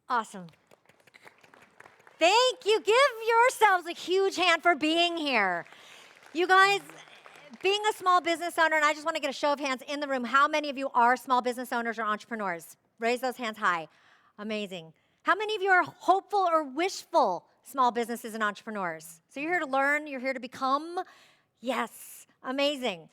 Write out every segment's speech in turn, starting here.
Awesome. Thank you. Give yourselves a huge hand for being here. You guys, being a small business owner, and I just want to get a show of hands in the room, how many of you are small business owners or entrepreneurs? Raise those hands high. Amazing. How many of you are hopeful or wishful small businesses and entrepreneurs? So you're here to learn, you're here to become? Yes, amazing.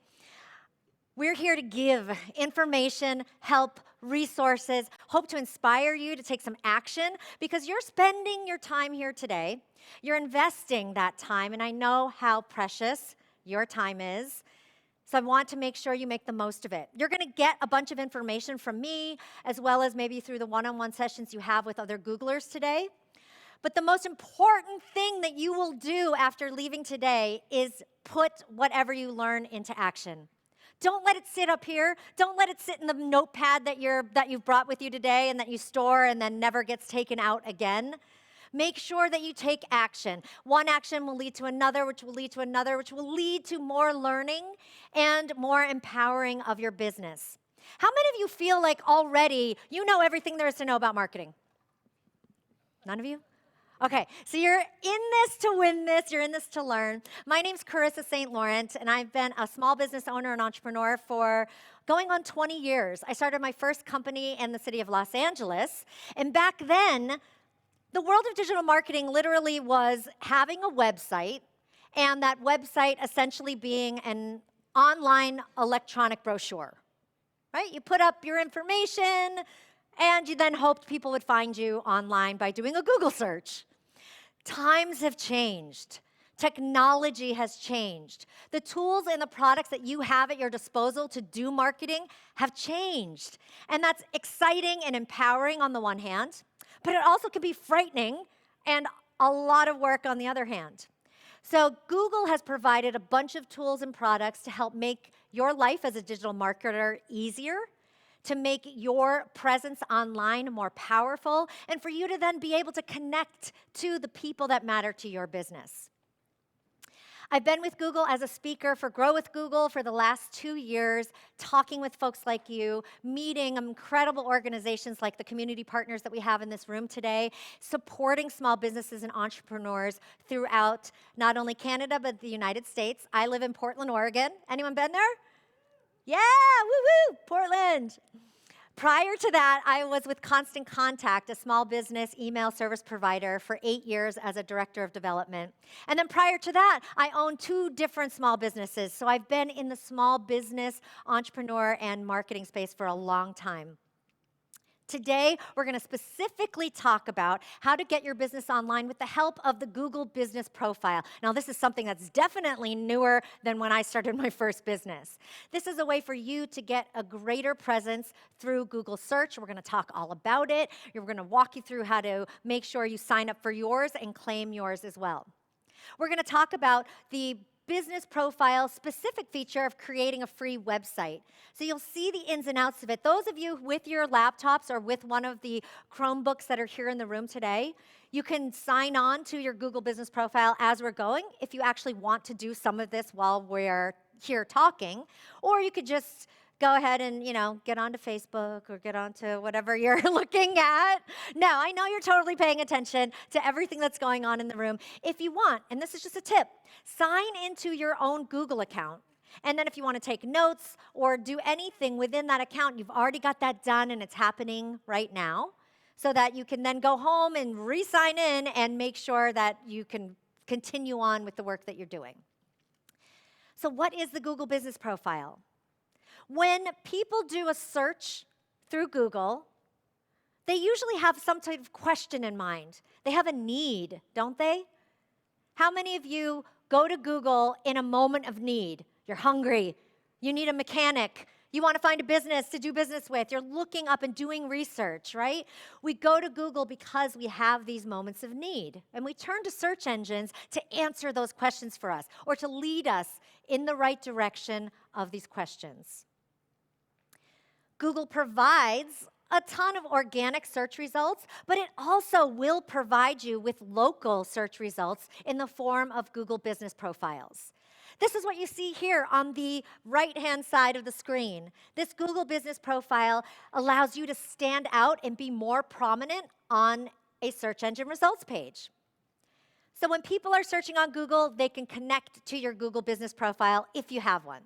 We're here to give information, help, resources, hope to inspire you to take some action because you're spending your time here today. You're investing that time, and I know how precious your time is. So I want to make sure you make the most of it. You're going to get a bunch of information from me, as well as maybe through the one-on-one sessions you have with other Googlers today. But the most important thing that you will do after leaving today is put whatever you learn into action. Don't let it sit up here. Don't let it sit in the notepad that you've brought with you today and that you store and then never gets taken out again. Make sure that you take action. One action will lead to another, which will lead to another, which will lead to more learning and more empowering of your business. How many of you feel like already you know everything there is to know about marketing? None of you? Okay, so you're in this to win this, you're in this to learn. My name's Carissa St. Laurent, and I've been a small business owner and entrepreneur for going on 20 years. I started my first company in the city of Los Angeles, and back then, the world of digital marketing literally was having a website, and that website essentially being an online electronic brochure, right? You put up your information, and you then hoped people would find you online by doing a Google search. Times have changed. Technology has changed. The tools and the products that you have at your disposal to do marketing have changed. And that's exciting and empowering on the one hand, but it also can be frightening and a lot of work on the other hand. So Google has provided a bunch of tools and products to help make your life as a digital marketer easier, to make your presence online more powerful, and for you to then be able to connect to the people that matter to your business. I've been with Google as a speaker for Grow with Google for the last 2 years, talking with folks like you, meeting incredible organizations like the community partners that we have in this room today, supporting small businesses and entrepreneurs throughout not only Canada, but the United States. I live in Portland, Oregon. Anyone been there? Yeah, woo-woo, Portland. Prior to that, I was with Constant Contact, a small business email service provider, for 8 years as a director of development. And then prior to that, I owned 2 different small businesses. So I've been in the small business, entrepreneur, and marketing space for a long time. Today, we're going to specifically talk about how to get your business online with the help of the Google Business Profile. Now, this is something that's definitely newer than when I started my first business. This is a way for you to get a greater presence through Google Search. We're going to talk all about it. We're going to walk you through how to make sure you sign up for yours and claim yours as well. We're going to talk about the business profile specific feature of creating a free website. So you'll see the ins and outs of it. Those of you with your laptops or with one of the Chromebooks that are here in the room today, you can sign on to your Google Business Profile as we're going if you actually want to do some of this while we're here talking, or you could just go ahead and, get onto Facebook or get onto whatever you're looking at. No, I know you're totally paying attention to everything that's going on in the room. If you want, and this is just a tip, sign into your own Google account. And then if you want to take notes or do anything within that account, you've already got that done and it's happening right now, so that you can then go home and re-sign in and make sure that you can continue on with the work that you're doing. So what is the Google Business Profile? When people do a search through Google, they usually have some type of question in mind. They have a need, don't they? How many of you go to Google in a moment of need? You're hungry. You need a mechanic. You want to find a business to do business with. You're looking up and doing research, right? We go to Google because we have these moments of need. And we turn to search engines to answer those questions for us or to lead us in the right direction of these questions. Google provides a ton of organic search results, but it also will provide you with local search results in the form of Google Business Profiles. This is what you see here on the right-hand side of the screen. This Google Business Profile allows you to stand out and be more prominent on a search engine results page. So when people are searching on Google, they can connect to your Google Business Profile if you have one.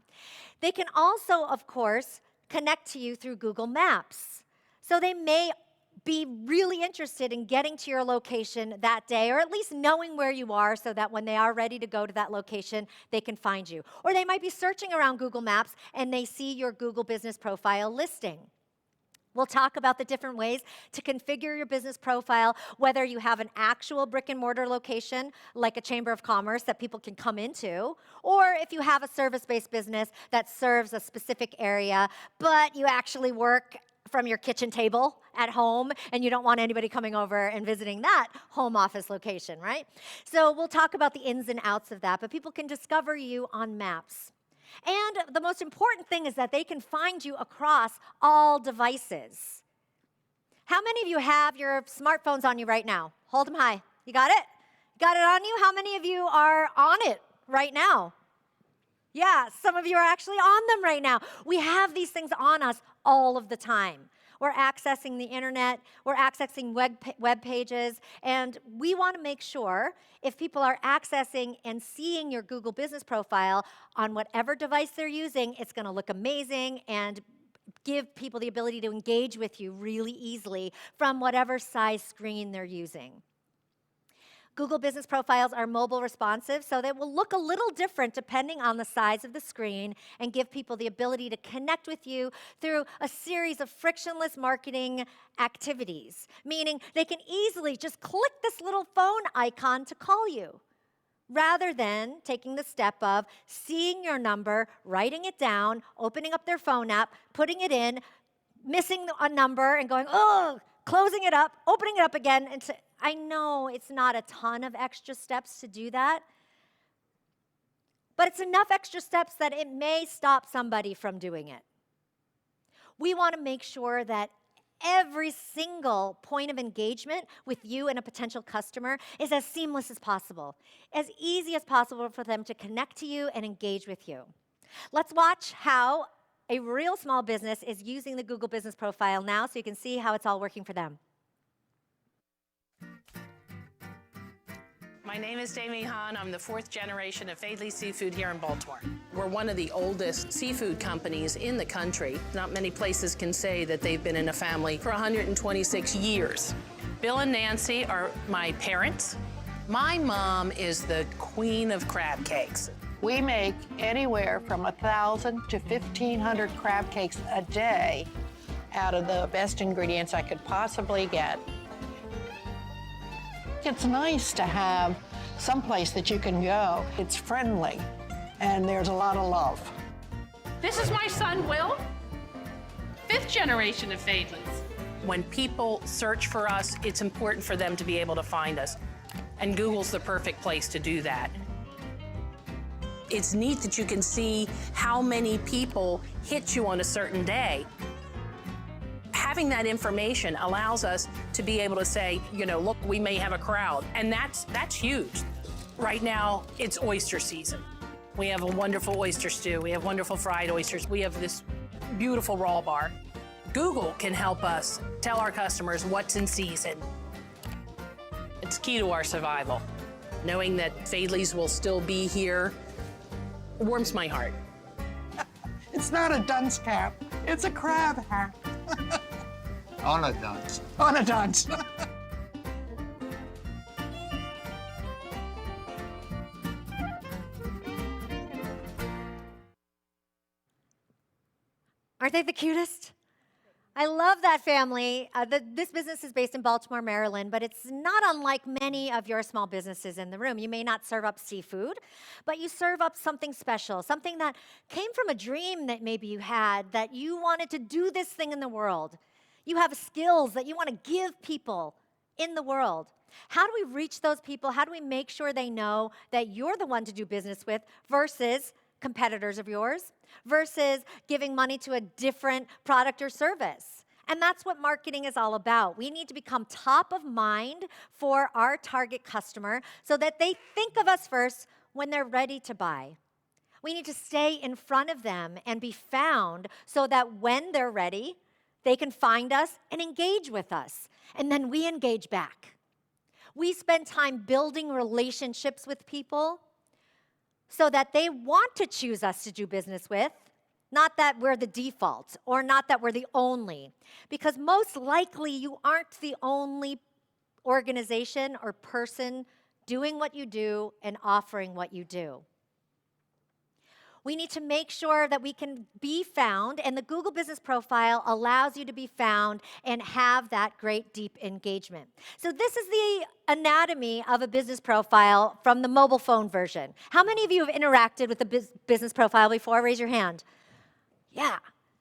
They can also, of course, connect to you through Google Maps. So they may be really interested in getting to your location that day, or at least knowing where you are so that when they are ready to go to that location, they can find you. Or they might be searching around Google Maps and they see your Google Business Profile listing. We'll talk about the different ways to configure your business profile, whether you have an actual brick and mortar location, like a chamber of commerce that people can come into, or if you have a service-based business that serves a specific area, but you actually work from your kitchen table at home and you don't want anybody coming over and visiting that home office location, right? So we'll talk about the ins and outs of that, but people can discover you on maps. And the most important thing is that they can find you across all devices. How many of you have your smartphones on you right now? Hold them high. You got it? Got it on you? How many of you are on it right now? Yeah, some of you are actually on them right now. We have these things on us all of the time. We're accessing the internet, we're accessing web pages, and we want to make sure if people are accessing and seeing your Google Business Profile on whatever device they're using, it's going to look amazing and give people the ability to engage with you really easily from whatever size screen they're using. Google Business Profiles are mobile responsive, so they will look a little different depending on the size of the screen and give people the ability to connect with you through a series of frictionless marketing activities, meaning they can easily just click this little phone icon to call you, rather than taking the step of seeing your number, writing it down, opening up their phone app, putting it in, missing a number and going, oh, closing it up, opening it up again, and I know it's not a ton of extra steps to do that, but it's enough extra steps that it may stop somebody from doing it. We want to make sure that every single point of engagement with you and a potential customer is as seamless as possible, as easy as possible for them to connect to you and engage with you. Let's watch how a real small business is using the Google Business Profile now so you can see how it's all working for them. My name is Damie Hahn. I'm the 4th generation of Faley Seafood here in Baltimore. We're one of the oldest seafood companies in the country. Not many places can say that they've been in a family for 126 years. Bill and Nancy are my parents. My mom is the queen of crab cakes. We make anywhere from 1,000 to 1,500 crab cakes a day out of the best ingredients I could possibly get. It's nice to have someplace that you can go. It's friendly, and there's a lot of love. This is my son, Will, 5th generation of Fadleys. When people search for us, it's important for them to be able to find us, and Google's the perfect place to do that. It's neat that you can see how many people hit you on a certain day. Having that information allows us to be able to say, you know, look, we may have a crowd, and that's huge. Right now, it's oyster season. We have a wonderful oyster stew. We have wonderful fried oysters. We have this beautiful raw bar. Google can help us tell our customers what's in season. It's key to our survival. Knowing that Fadleys will still be here warms my heart. It's not a dunce cap, it's a crab hat. On a dunce. On a dunce. Aren't they the cutest? I love that family. This business is based in Baltimore, Maryland, but it's not unlike many of your small businesses in the room. You may not serve up seafood, but you serve up something special, something that came from a dream that maybe you had, that you wanted to do this thing in the world. You have skills that you want to give people in the world. How do we reach those people? How do we make sure they know that you're the one to do business with versus competitors of yours, versus giving money to a different product or service? And that's what marketing is all about. We need to become top of mind for our target customer so that they think of us first when they're ready to buy. We need to stay in front of them and be found so that when they're ready, they can find us and engage with us. And then we engage back. We spend time building relationships with people so that they want to choose us to do business with, not that we're the default or not that we're the only. Because most likely you aren't the only organization or person doing what you do and offering what you do. We need to make sure that we can be found, and the Google Business Profile allows you to be found and have that great deep engagement. So this is the anatomy of a business profile from the mobile phone version. How many of you have interacted with the business profile before? Raise your hand. Yeah,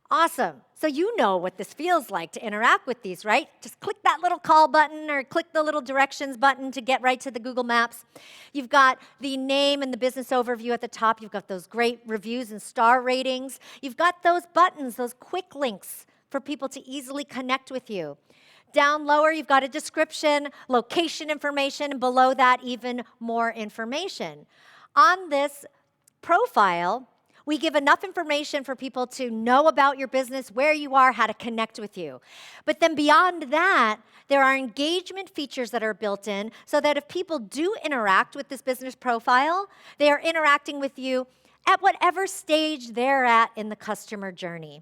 awesome. So you know what this feels like to interact with these, right? Just click that little call button or click the little directions button to get right to the Google Maps. You've got the name and the business overview at the top. You've got those great reviews and star ratings. You've got those buttons, those quick links for people to easily connect with you. Down lower, you've got a description, location information, and below that, even more information. On this profile, we give enough information for people to know about your business, where you are, how to connect with you. But then beyond that, there are engagement features that are built in so that if people do interact with this business profile, they are interacting with you at whatever stage they're at in the customer journey.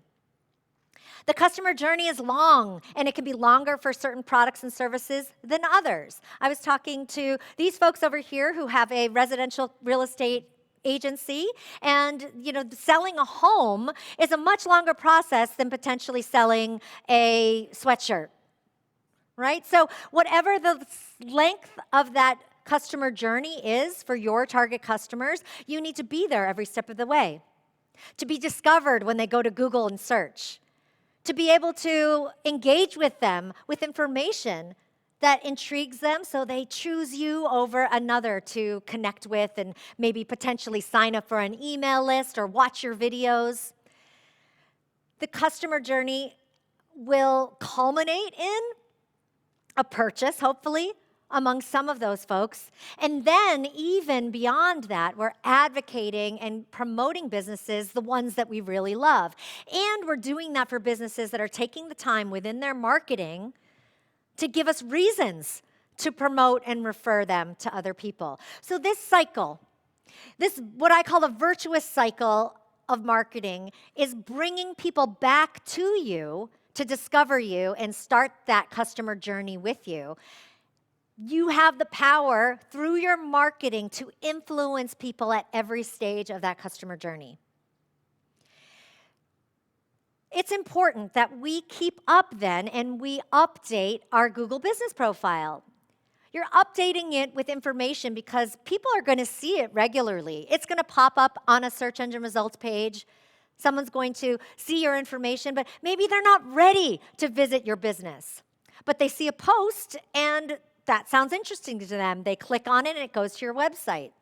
The customer journey is long, and it can be longer for certain products and services than others. I was talking to these folks over here who have a residential real estate agency, and selling a home is a much longer process than potentially selling a sweatshirt, right? So whatever the length of that customer journey is for your target customers, you need to be there every step of the way. To be discovered when they go to Google and search. To be able to engage with them with information that intrigues them so they choose you over another to connect with and maybe potentially sign up for an email list or watch your videos. The customer journey will culminate in a purchase, hopefully, among some of those folks. And then even beyond that, we're advocating and promoting businesses, the ones that we really love. And we're doing that for businesses that are taking the time within their marketing to give us reasons to promote and refer them to other people. So this cycle, this what I call the virtuous cycle of marketing, is bringing people back to you to discover you and start that customer journey with you. You have the power through your marketing to influence people at every stage of that customer journey. It's important that we keep up then and we update our Google Business Profile. You're updating it with information because people are going to see it regularly. It's going to pop up on a search engine results page. Someone's going to see your information, but maybe they're not ready to visit your business. But they see a post and that sounds interesting to them. They click on it and it goes to your website.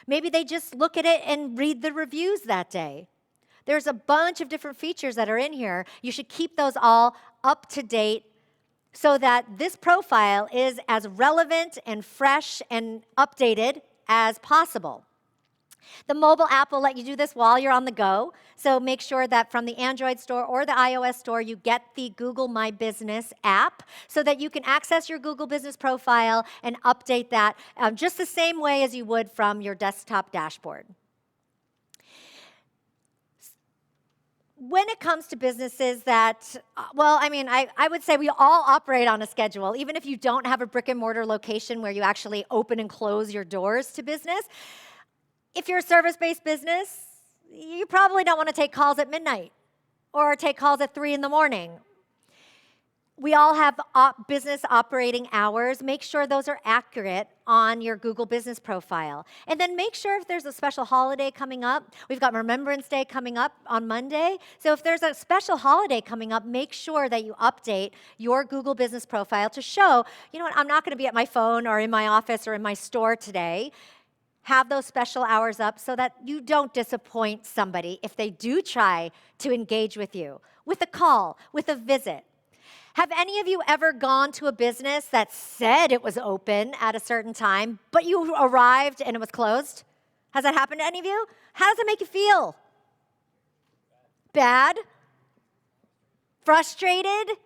Maybe they just look at it and read the reviews that day. There's a bunch of different features that are in here. You should keep those all up to date so that this profile is as relevant and fresh and updated as possible. The mobile app will let you do this while you're on the go. So make sure that from the Android store or the iOS store, you get the Google My Business app so that you can access your Google Business Profile and update that just the same way as you would from your desktop dashboard. When it comes to businesses that, I would say we all operate on a schedule, even if you don't have a brick and mortar location where you actually open and close your doors to business. If you're a service-based business, you probably don't want to take calls at midnight or take calls at 3 in the morning. We all have business operating hours. Make sure those are accurate on your Google Business Profile. And then make sure if there's a special holiday coming up. We've got Remembrance Day coming up on Monday. So if there's a special holiday coming up, make sure that you update your Google Business Profile to show, you know what, I'm not going to be at my phone or in my office or in my store today. Have those special hours up so that you don't disappoint somebody if they do try to engage with you, with a call, with a visit. Have any of you ever gone to a business that said it was open at a certain time, but you arrived and it was closed? Has that happened to any of you? How does it make you feel? Bad? Frustrated?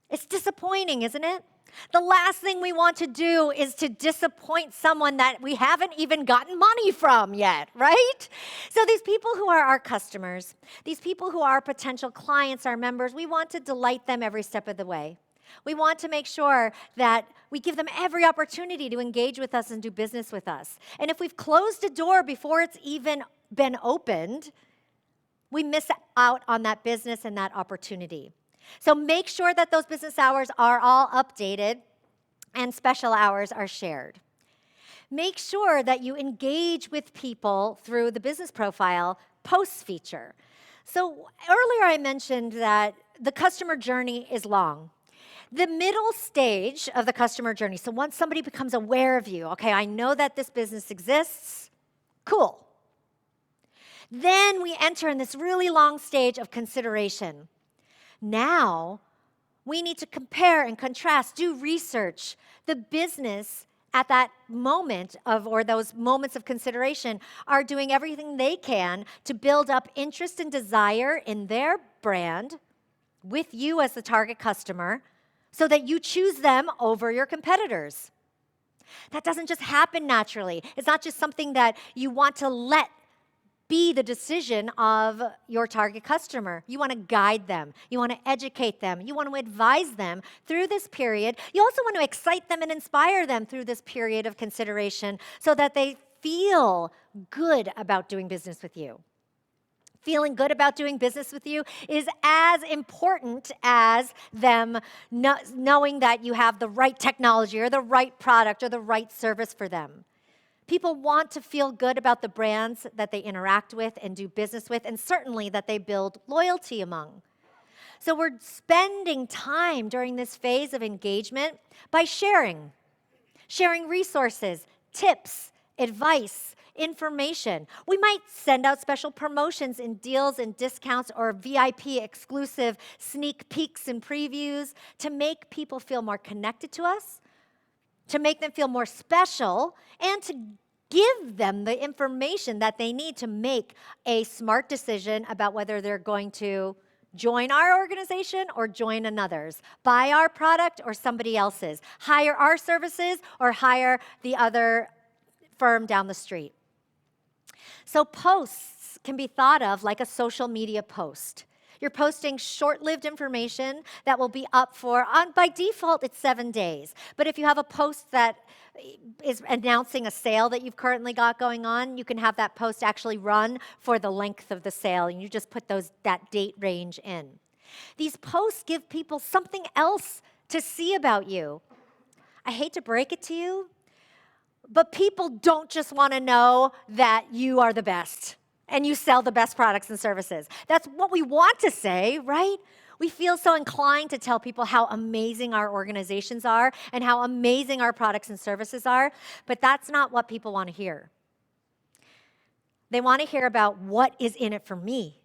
It's disappointing, isn't it? The last thing we want to do is to disappoint someone that we haven't even gotten money from yet, right? So these people who are our customers, these people who are potential clients, our members, we want to delight them every step of the way. We want to make sure that we give them every opportunity to engage with us and do business with us. And if we've closed a door before it's even been opened, we miss out on that business and that opportunity. So make sure that those business hours are all updated and special hours are shared. Make sure that you engage with people through the business profile posts feature. So earlier I mentioned that the customer journey is long. The middle stage of the customer journey, so once somebody becomes aware of you, okay, I know that this business exists, cool. Then we enter in this really long stage of consideration. Now, we need to compare and contrast, do research. The business at that moment or those moments of consideration are doing everything they can to build up interest and desire in their brand with you as the target customer so that you choose them over your competitors. That doesn't just happen naturally. It's not just something that you want to let be the decision of your target customer. You want to guide them. You want to educate them. You want to advise them through this period. You also want to excite them and inspire them through this period of consideration so that they feel good about doing business with you. Feeling good about doing business with you is as important as them knowing that you have the right technology or the right product or the right service for them. People want to feel good about the brands that they interact with and do business with, and certainly that they build loyalty among. So we're spending time during this phase of engagement by sharing resources, tips, advice, information. We might send out special promotions and deals and discounts or VIP exclusive sneak peeks and previews to make people feel more connected to us, to make them feel more special, and to give them the information that they need to make a smart decision about whether they're going to join our organization or join another's, buy our product or somebody else's, hire our services or hire the other firm down the street. So posts can be thought of like a social media post. You're posting short-lived information that will be up for, by default, it's 7 days. But if you have a post that is announcing a sale that you've currently got going on, you can have that post actually run for the length of the sale, and you just put that date range in. These posts give people something else to see about you. I hate to break it to you, but people don't just want to know that you are the best and you sell the best products and services. That's what we want to say, right? We feel so inclined to tell people how amazing our organizations are and how amazing our products and services are, but that's not what people want to hear. They want to hear about what is in it for me.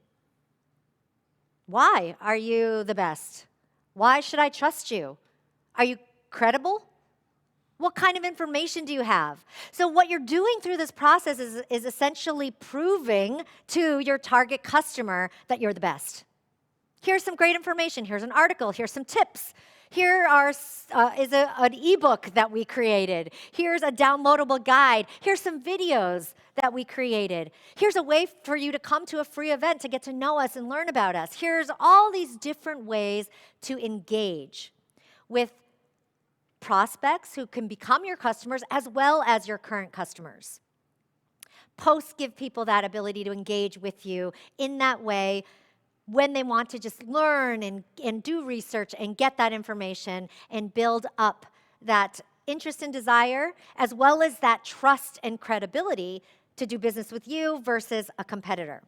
Why are you the best? Why should I trust you? Are you credible? What kind of information do you have? So what you're doing through this process is essentially proving to your target customer that you're the best. Here's some great information. Here's an article. Here's some tips. Here is an ebook that we created. Here's a downloadable guide. Here's some videos that we created. Here's a way for you to come to a free event to get to know us and learn about us. Here's all these different ways to engage with prospects who can become your customers as well as your current customers. Posts give people that ability to engage with you in that way when they want to just learn and do research and get that information and build up that interest and desire, as well as that trust and credibility to do business with you versus a competitor.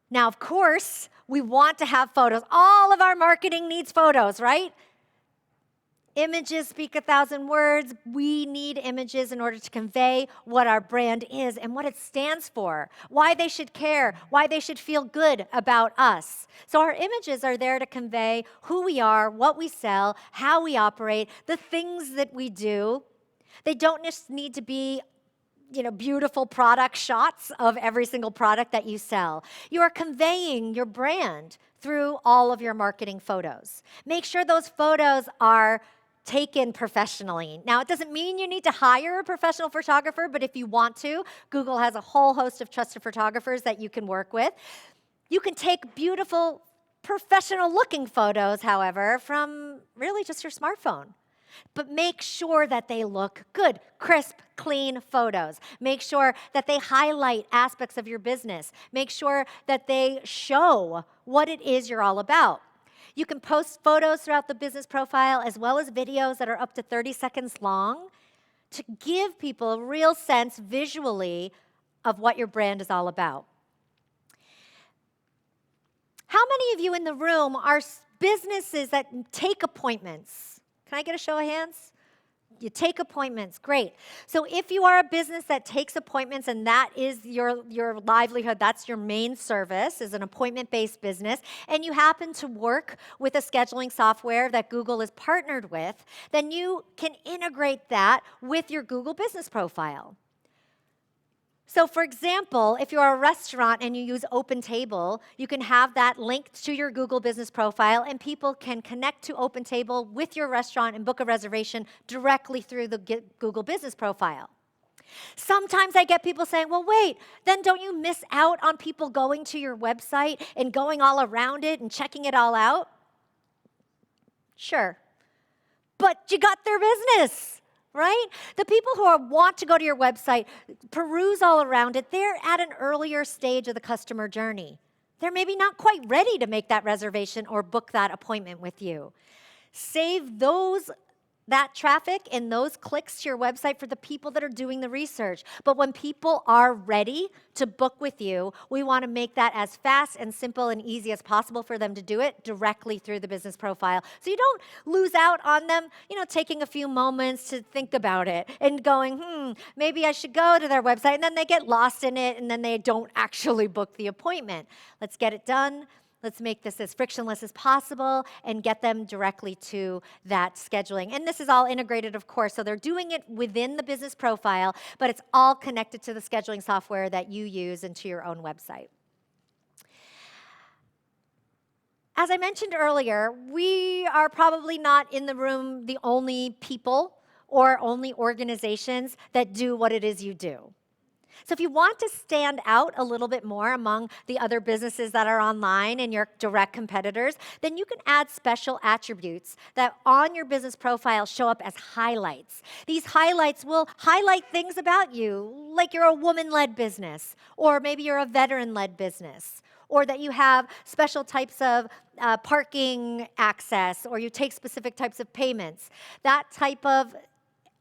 Now, of course, we want to have photos. All of our marketing needs photos, right? Images speak 1,000 words. We need images in order to convey what our brand is and what it stands for, why they should care, why they should feel good about us. So our images are there to convey who we are, what we sell, how we operate, the things that we do. They don't just need to be beautiful product shots of every single product that you sell. You are conveying your brand through all of your marketing photos. Make sure those photos are taken professionally. Now, it doesn't mean you need to hire a professional photographer, but if you want to, Google has a whole host of trusted photographers that you can work with. You can take beautiful, professional-looking photos, however, from really just your smartphone. But make sure that they look good, crisp, clean photos. Make sure that they highlight aspects of your business. Make sure that they show what it is you're all about. You can post photos throughout the business profile as well as videos that are up to 30 seconds long to give people a real sense visually of what your brand is all about. How many of you in the room are businesses that take appointments? Can I get a show of hands? You take appointments, great. So if you are a business that takes appointments and that is your livelihood, that's your main service, is an appointment-based business, and you happen to work with a scheduling software that Google is partnered with, then you can integrate that with your Google business profile. So for example, if you're a restaurant and you use OpenTable, you can have that linked to your Google business profile and people can connect to OpenTable with your restaurant and book a reservation directly through the Google business profile. Sometimes I get people saying, well, wait, then don't you miss out on people going to your website and going all around it and checking it all out? Sure, but you got their business. Right? The people who want to go to your website, peruse all around it, they're at an earlier stage of the customer journey. They're maybe not quite ready to make that reservation or book that appointment with you. Save that traffic and those clicks to your website for the people that are doing the research. But when people are ready to book with you, we want to make that as fast and simple and easy as possible for them to do it directly through the business profile. So you don't lose out on them, taking a few moments to think about it and going, maybe I should go to their website, and then they get lost in it and then they don't actually book the appointment. Let's get it done. Let's make this as frictionless as possible and get them directly to that scheduling. And this is all integrated, of course, so they're doing it within the business profile, but it's all connected to the scheduling software that you use and to your own website. As I mentioned earlier, we are probably not in the room the only people or only organizations that do what it is you do. So if you want to stand out a little bit more among the other businesses that are online and your direct competitors, then you can add special attributes that on your business profile show up as highlights. These highlights will highlight things about you, like you're a woman-led business, or maybe you're a veteran-led business, or that you have special types of parking access, or you take specific types of payments. That type of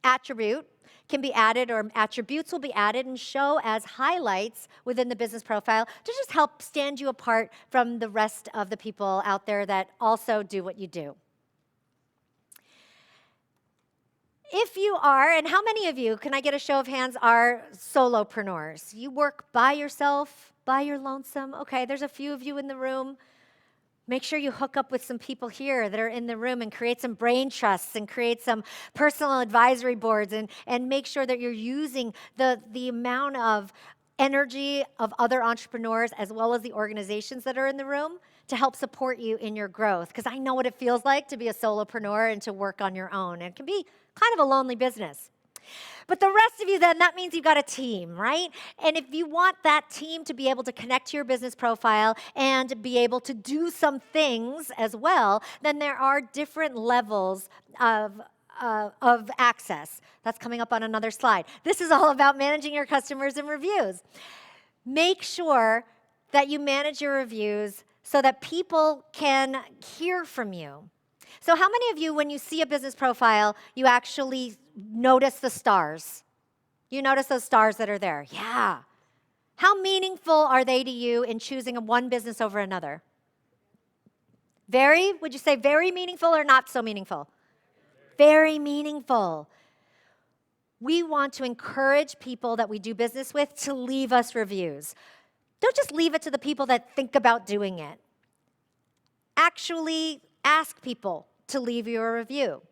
attribute can be added, or attributes will be added and show as highlights within the business profile to just help stand you apart from the rest of the people out there that also do what you do. If you are, and how many of you, can I get a show of hands, are solopreneurs? You work by yourself, by your lonesome? Okay, there's a few of you in the room. Make sure you hook up with some people here that are in the room and create some brain trusts and create some personal advisory boards and make sure that you're using the amount of energy of other entrepreneurs as well as the organizations that are in the room to help support you in your growth. Because I know what it feels like to be a solopreneur and to work on your own. And it can be kind of a lonely business. But the rest of you then, that means you've got a team, right? And if you want that team to be able to connect to your business profile and be able to do some things as well, then there are different levels of access. That's coming up on another slide. This is all about managing your customers and reviews. Make sure that you manage your reviews so that people can hear from you. So how many of you, when you see a business profile, you actually notice the stars? You notice those stars that are there? Yeah. How meaningful are they to you in choosing one business over another? Very? Would you say very meaningful or not so meaningful? Very meaningful. We want to encourage people that we do business with to leave us reviews. Don't just leave it to the people that think about doing it. Actually ask people to leave you a review.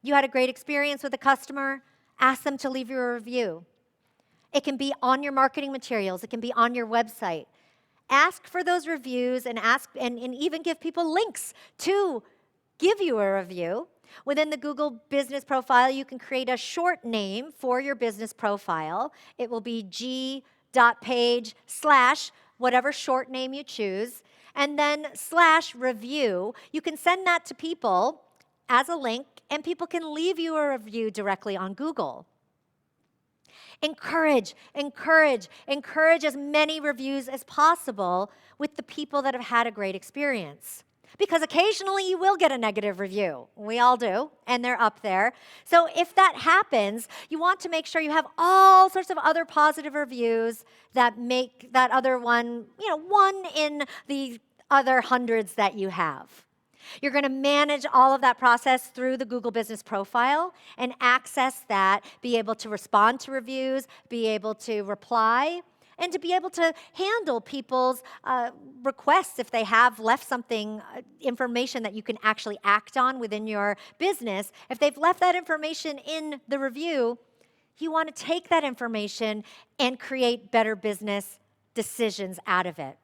You had a great experience with a customer, ask them to leave you a review. It can be on your marketing materials. It can be on your website. Ask for those reviews and and even give people links to give you a review. Within the Google Business Profile, you can create a short name for your business profile. It will be g.page/ whatever short name you choose, and then /review. You can send that to people as a link, and people can leave you a review directly on Google. Encourage as many reviews as possible with the people that have had a great experience. Because occasionally you will get a negative review. We all do, and they're up there. So if that happens, you want to make sure you have all sorts of other positive reviews that make that other one, one in the other hundreds that you have. You're going to manage all of that process through the Google Business Profile and access that, be able to respond to reviews, be able to reply, and to be able to handle people's requests if they have left something, information that you can actually act on within your business. If they've left that information in the review, you want to take that information and create better business decisions out of it.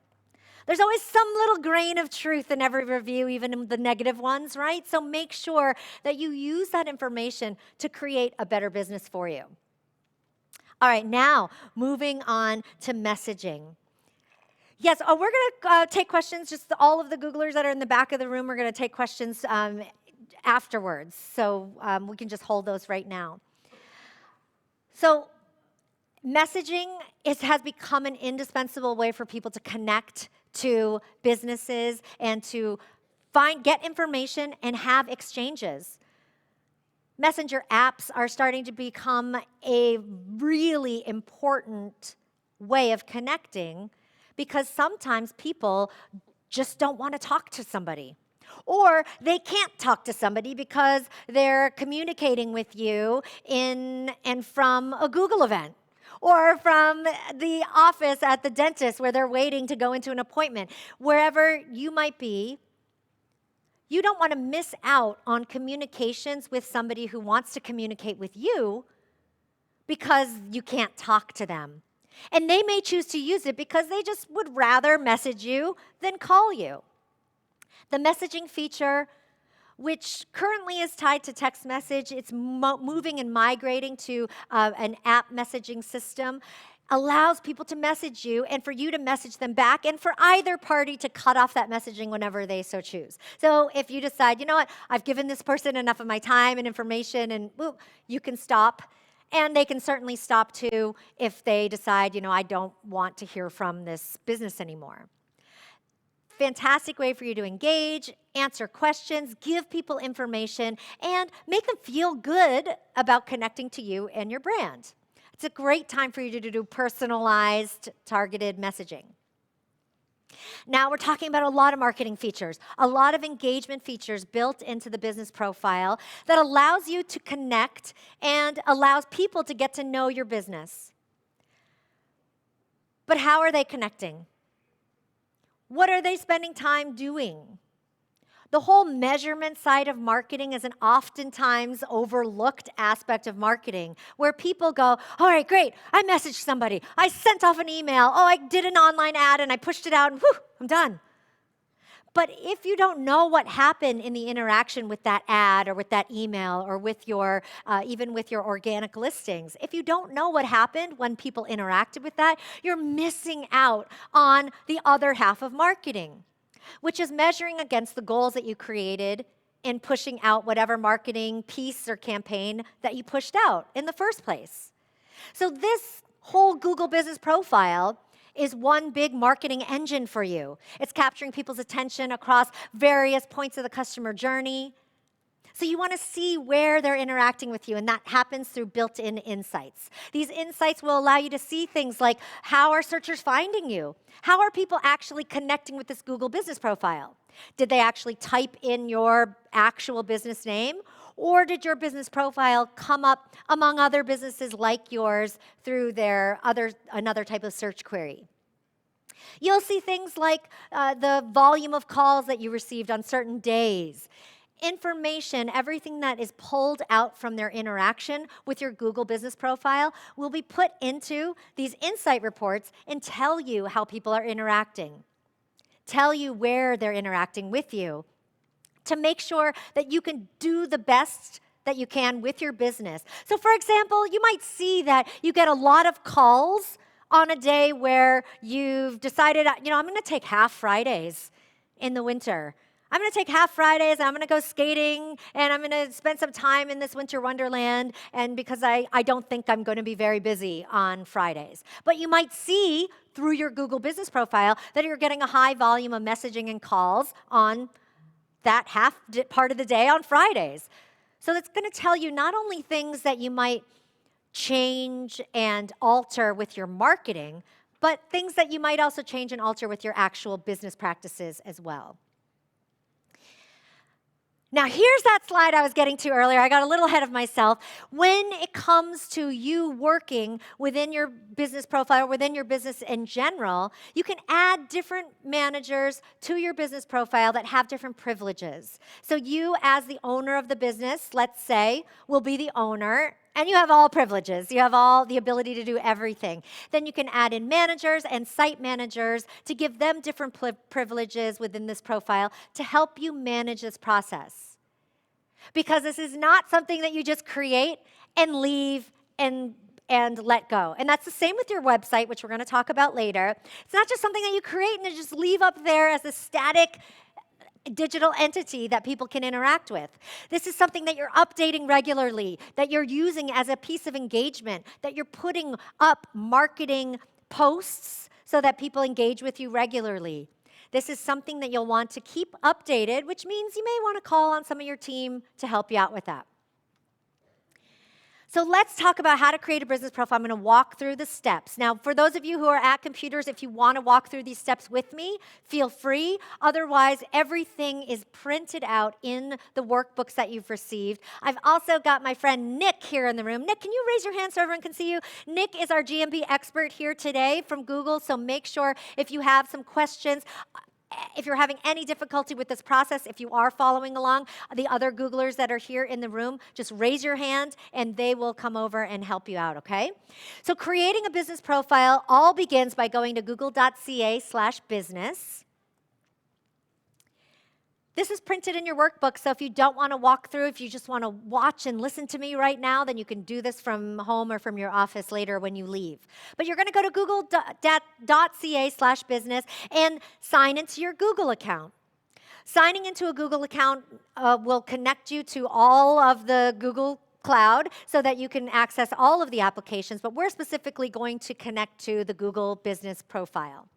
There's always some little grain of truth in every review, even in the negative ones, right? So make sure that you use that information to create a better business for you. All right, now moving on to messaging. Yes, we're going to take questions, just all of the Googlers that are in the back of the room, we're going to take questions afterwards. So we can just hold those right now. So messaging has become an indispensable way for people to connect to businesses and to get information and have exchanges. Messenger apps are starting to become a really important way of connecting because sometimes people just don't want to talk to somebody. Or they can't talk to somebody because they're communicating with you and from a Google event, or from the office at the dentist where they're waiting to go into an appointment. Wherever you might be, you don't want to miss out on communications with somebody who wants to communicate with you because you can't talk to them. And they may choose to use it because they just would rather message you than call you. The messaging feature, which currently is tied to text message, it's moving and migrating to an app messaging system, allows people to message you and for you to message them back and for either party to cut off that messaging whenever they so choose. So if you decide, you know what, I've given this person enough of my time and information, and you can stop. And they can certainly stop too if they decide, I don't want to hear from this business anymore. Fantastic way for you to engage, answer questions, give people information, and make them feel good about connecting to you and your brand. It's a great time for you to do personalized, targeted messaging. Now we're talking about a lot of marketing features, a lot of engagement features built into the business profile that allows you to connect and allows people to get to know your business. But how are they connecting? What are they spending time doing? The whole measurement side of marketing is an oftentimes overlooked aspect of marketing, where people go, all right, great, I messaged somebody, I sent off an email, I did an online ad and I pushed it out and whew, I'm done. But if you don't know what happened in the interaction with that ad or with that email or with your, even with your organic listings, if you don't know what happened when people interacted with that, you're missing out on the other half of marketing, which is measuring against the goals that you created in pushing out whatever marketing piece or campaign that you pushed out in the first place. So this whole Google Business Profile is one big marketing engine for you. It's capturing people's attention across various points of the customer journey. So you want to see where they're interacting with you, and that happens through built-in insights. These insights will allow you to see things like, how are searchers finding you? How are people actually connecting with this Google Business Profile? Did they actually type in your actual business name? Or did your business profile come up among other businesses like yours through another type of search query? You'll see things like the volume of calls that you received on certain days. information, everything that is pulled out from their interaction with your Google business profile will be put into these insight reports and tell you how people are interacting, tell you where they're interacting with you, to make sure that you can do the best that you can with your business. So for example, you might see that you get a lot of calls on a day where you've decided, I'm going to take half Fridays in the winter. I'm going to take half Fridays, I'm going to go skating, and I'm going to spend some time in this winter wonderland, and because I don't think I'm going to be very busy on Fridays. But you might see through your Google business profile that you're getting a high volume of messaging and calls on that half part of the day on Fridays. So that's going to tell you not only things that you might change and alter with your marketing, but things that you might also change and alter with your actual business practices as well. Now, here's that slide I was getting to earlier. I got a little ahead of myself. When it comes to you working within your business profile, within your business in general, you can add different managers to your business profile that have different privileges. So you, as the owner of the business, let's say, will be the owner, and you have all privileges. You have all the ability to do everything. Then you can add in managers and site managers to give them different privileges within this profile to help you manage this process. Because this is not something that you just create and leave and let go. And that's the same with your website, which we're going to talk about later. It's not just something that you create and just leave up there as a static digital entity that people can interact with. This is something that you're updating regularly, that you're using as a piece of engagement, that you're putting up marketing posts so that people engage with you regularly. This is something that you'll want to keep updated, which means you may want to call on some of your team to help you out with that. So let's talk about how to create a business profile. I'm going to walk through the steps. Now, for those of you who are at computers, if you want to walk through these steps with me, feel free. Otherwise, everything is printed out in the workbooks that you've received. I've also got my friend Nick here in the room. Nick, can you raise your hand so everyone can see you? Nick is our GMB expert here today from Google, so make sure if you have some questions, if you're having any difficulty with this process, if you are following along, the other Googlers that are here in the room, just raise your hand and they will come over and help you out, okay? So creating a business profile all begins by going to google.ca/business. This is printed in your workbook, so if you don't want to walk through, if you just want to watch and listen to me right now, then you can do this from home or from your office later when you leave. But you're going to go to google.ca/business and sign into your Google account. Signing into a Google account will connect you to all of the Google Cloud so that you can access all of the applications, but we're specifically going to connect to the Google business profile.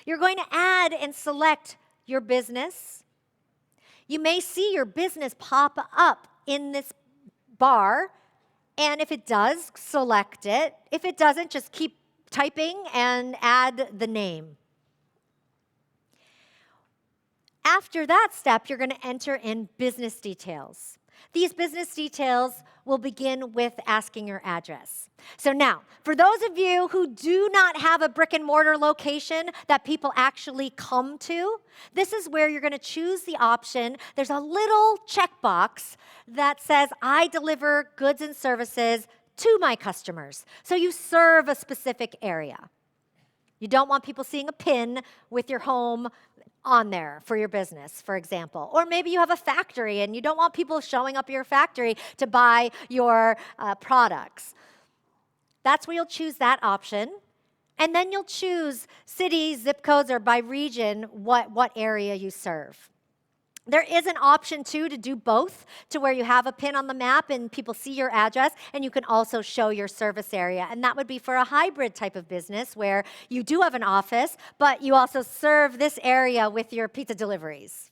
You're going to add and select your business. You may see your business pop up in this bar, and if it does, select it. If it doesn't, just keep typing and add the name. After that step, you're going to enter in business details. These business details will begin with asking your address. So now, for those of you who do not have a brick and mortar location that people actually come to, this is where you're going to choose the option. There's a little checkbox that says, I deliver goods and services to my customers. So you serve a specific area. You don't want people seeing a pin with your home on there for your business, for example. Or maybe you have a factory and you don't want people showing up at your factory to buy your products. That's where you'll choose that option. And then you'll choose cities, zip codes, or by region, what area you serve. There is an option, too, to do both, to where you have a pin on the map and people see your address, and you can also show your service area. And that would be for a hybrid type of business where you do have an office, but you also serve this area with your pizza deliveries.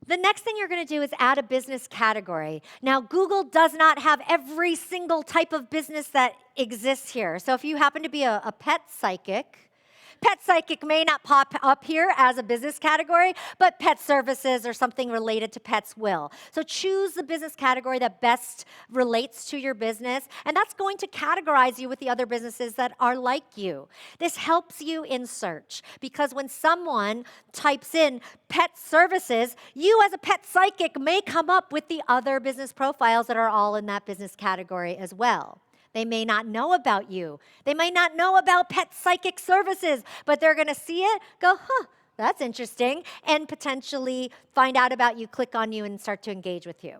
The next thing you're going to do is add a business category. Now, Google does not have every single type of business that exists here. So if you happen to be a pet psychic, Pet psychic may not pop up here as a business category, but pet services or something related to pets will. So choose the business category that best relates to your business, and that's going to categorize you with the other businesses that are like you. This helps you in search because when someone types in pet services, you as a pet psychic may come up with the other business profiles that are all in that business category as well. They may not know about you. They may not know about pet psychic services, but they're going to see it, go, huh, that's interesting, and potentially find out about you, click on you, and start to engage with you.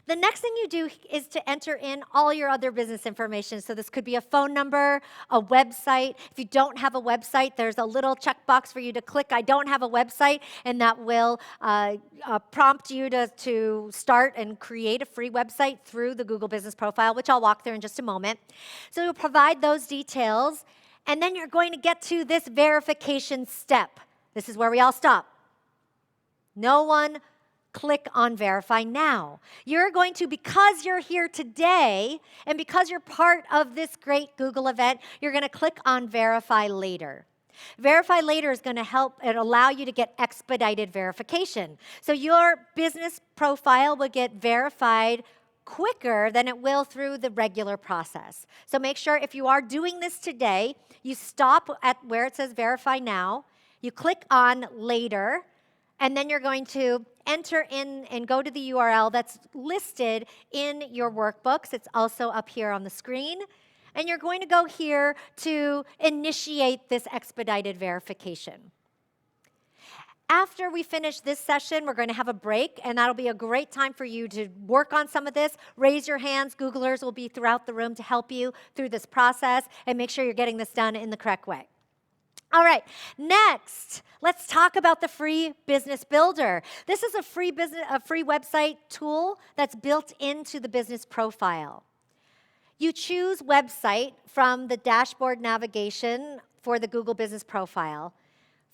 The next thing you do is to enter in all your other business information. So this could be a phone number, a website. If you don't have a website, there's a little checkbox for you to click, I don't have a website, and that will prompt you to start and create a free website through the Google Business Profile, which I'll walk through in just a moment. So you'll provide those details, and then you're going to get to this verification step. This is where we all stop. No one click on Verify Now. You're going to, because you're here today, and because you're part of this great Google event, you're going to click on Verify Later. Verify Later is going to help and allow you to get expedited verification. So your business profile will get verified quicker than it will through the regular process. So make sure if you are doing this today, you stop at where it says Verify Now, you click on Later, and then you're going to enter in and go to the URL that's listed in your workbooks. It's also up here on the screen. And you're going to go here to initiate this expedited verification. After we finish this session, we're going to have a break, and that'll be a great time for you to work on some of this. Raise your hands. Googlers will be throughout the room to help you through this process, and make sure you're getting this done in the correct way. All right, next, let's talk about the free business builder. This is a free website tool that's built into the business profile. You choose website from the dashboard navigation for the Google Business Profile.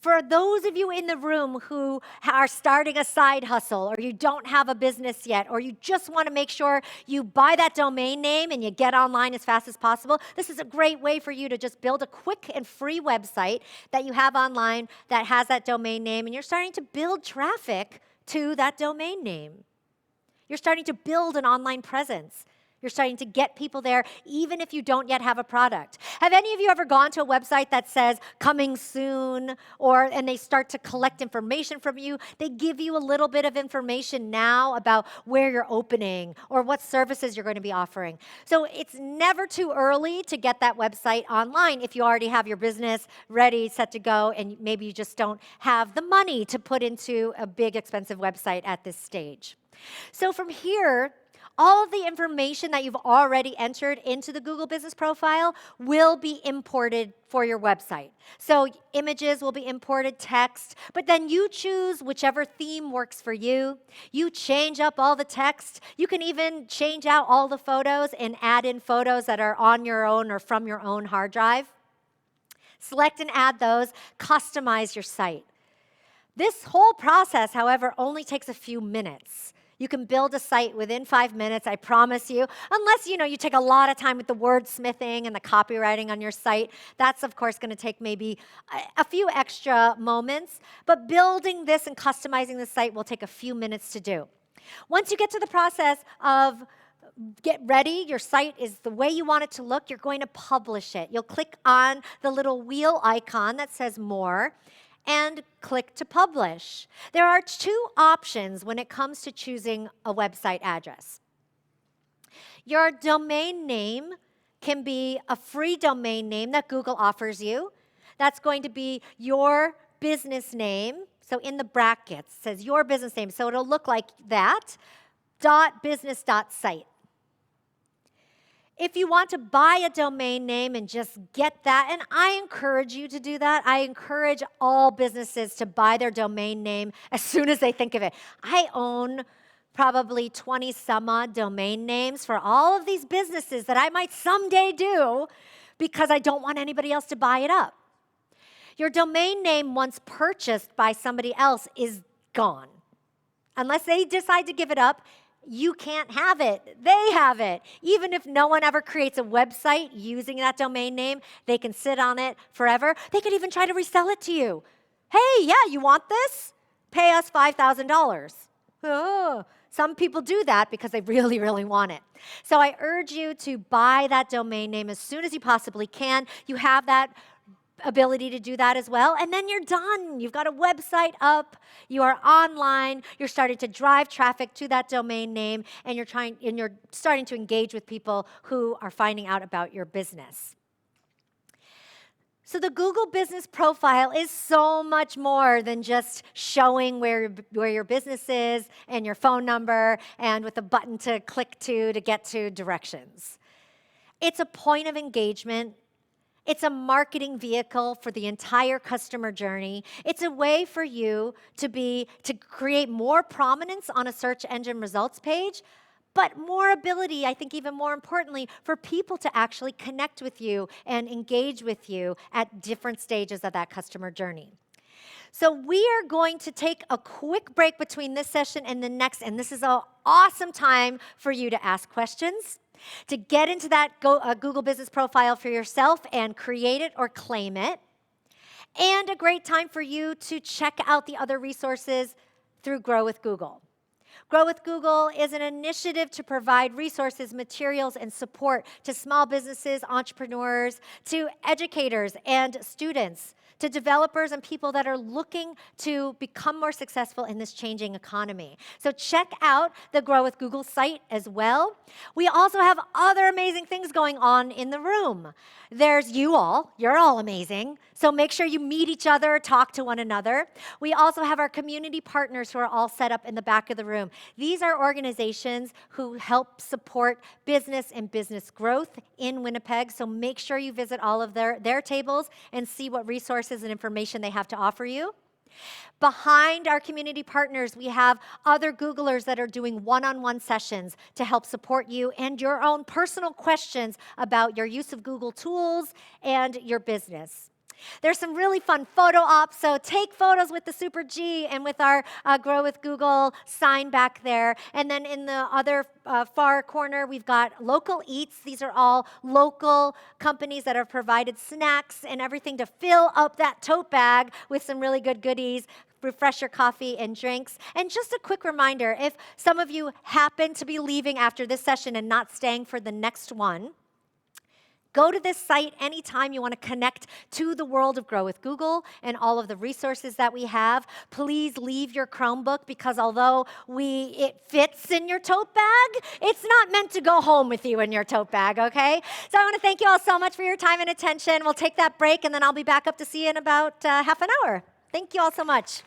For those of you in the room who are starting a side hustle, or you don't have a business yet, or you just want to make sure you buy that domain name and you get online as fast as possible, this is a great way for you to just build a quick and free website that you have online that has that domain name, and you're starting to build traffic to that domain name. You're starting to build an online presence. You're starting to get people there even if you don't yet have a product. Have any of you ever gone to a website that says coming soon, and they start to collect information from you? They give you a little bit of information now about where you're opening or what services you're going to be offering. So it's never too early to get that website online if you already have your business ready, set to go, and maybe you just don't have the money to put into a big, expensive website at this stage. So from here, all of the information that you've already entered into the Google Business Profile will be imported for your website. So images will be imported, text, but then you choose whichever theme works for you. You change up all the text. You can even change out all the photos and add in photos that are on your own or from your own hard drive. Select and add those, customize your site. This whole process, however, only takes a few minutes. You can build a site within 5 minutes, I promise you, unless you take a lot of time with the wordsmithing and the copywriting on your site. That's, of course, going to take maybe a few extra moments, but building this and customizing the site will take a few minutes to do. Once you get to the process of get ready, your site is the way you want it to look, you're going to publish it. You'll click on the little wheel icon that says More, and click to publish. There are two options when it comes to choosing a website address. Your domain name can be a free domain name that Google offers you. That's going to be your business name. So in the brackets, it says your business name. So it'll look like that, .business.site. If you want to buy a domain name and just get that, and I encourage you to do that. I encourage all businesses to buy their domain name as soon as they think of it. I own probably 20 some odd domain names for all of these businesses that I might someday do because I don't want anybody else to buy it up. Your domain name, once purchased by somebody else, is gone. Unless they decide to give it up, You can't have it. They have it. Even if no one ever creates a website using that domain name, they can sit on it forever. They could even try to resell it to you. Hey, yeah, you want this? Pay us $5,000. Oh, some people do that because they really, really want it. So I urge you to buy that domain name as soon as you possibly can. You have that ability to do that as well, and then you're done. You've got a website up, you are online, you're starting to drive traffic to that domain name, and you're starting to engage with people who are finding out about your business. So the Google Business Profile is so much more than just showing where your business is and your phone number and with a button to click to get to directions. It's a point of engagement. It's a marketing vehicle for the entire customer journey. It's a way for you to create more prominence on a search engine results page, but more ability, I think even more importantly, for people to actually connect with you and engage with you at different stages of that customer journey. So we are going to take a quick break between this session and the next, and this is an awesome time for you to ask questions, to get into that Google Business Profile for yourself and create it or claim it, and a great time for you to check out the other resources through Grow with Google. Grow with Google is an initiative to provide resources, materials, and support to small businesses, entrepreneurs, to educators and students, to developers and people that are looking to become more successful in this changing economy. So check out the Grow with Google site as well. We also have other amazing things going on in the room. There's you all. You're all amazing. So make sure you meet each other, talk to one another. We also have our community partners who are all set up in the back of the room. These are organizations who help support business and business growth in Winnipeg. So make sure you visit all of their tables and see what resources and information they have to offer you. Behind our community partners, we have other Googlers that are doing one-on-one sessions to help support you and your own personal questions about your use of Google tools and your business. There's some really fun photo ops, so take photos with the Super G and with our Grow with Google sign back there. And then in the other far corner, we've got local eats. These are all local companies that have provided snacks and everything to fill up that tote bag with some really good goodies. Refresh your coffee and drinks. And just a quick reminder, if some of you happen to be leaving after this session and not staying for the next one, go to this site anytime you want to connect to the world of Grow with Google and all of the resources that we have. Please leave your Chromebook because although it fits in your tote bag, it's not meant to go home with you in your tote bag, okay? So I want to thank you all so much for your time and attention. We'll take that break and then I'll be back up to see you in about half an hour. Thank you all so much.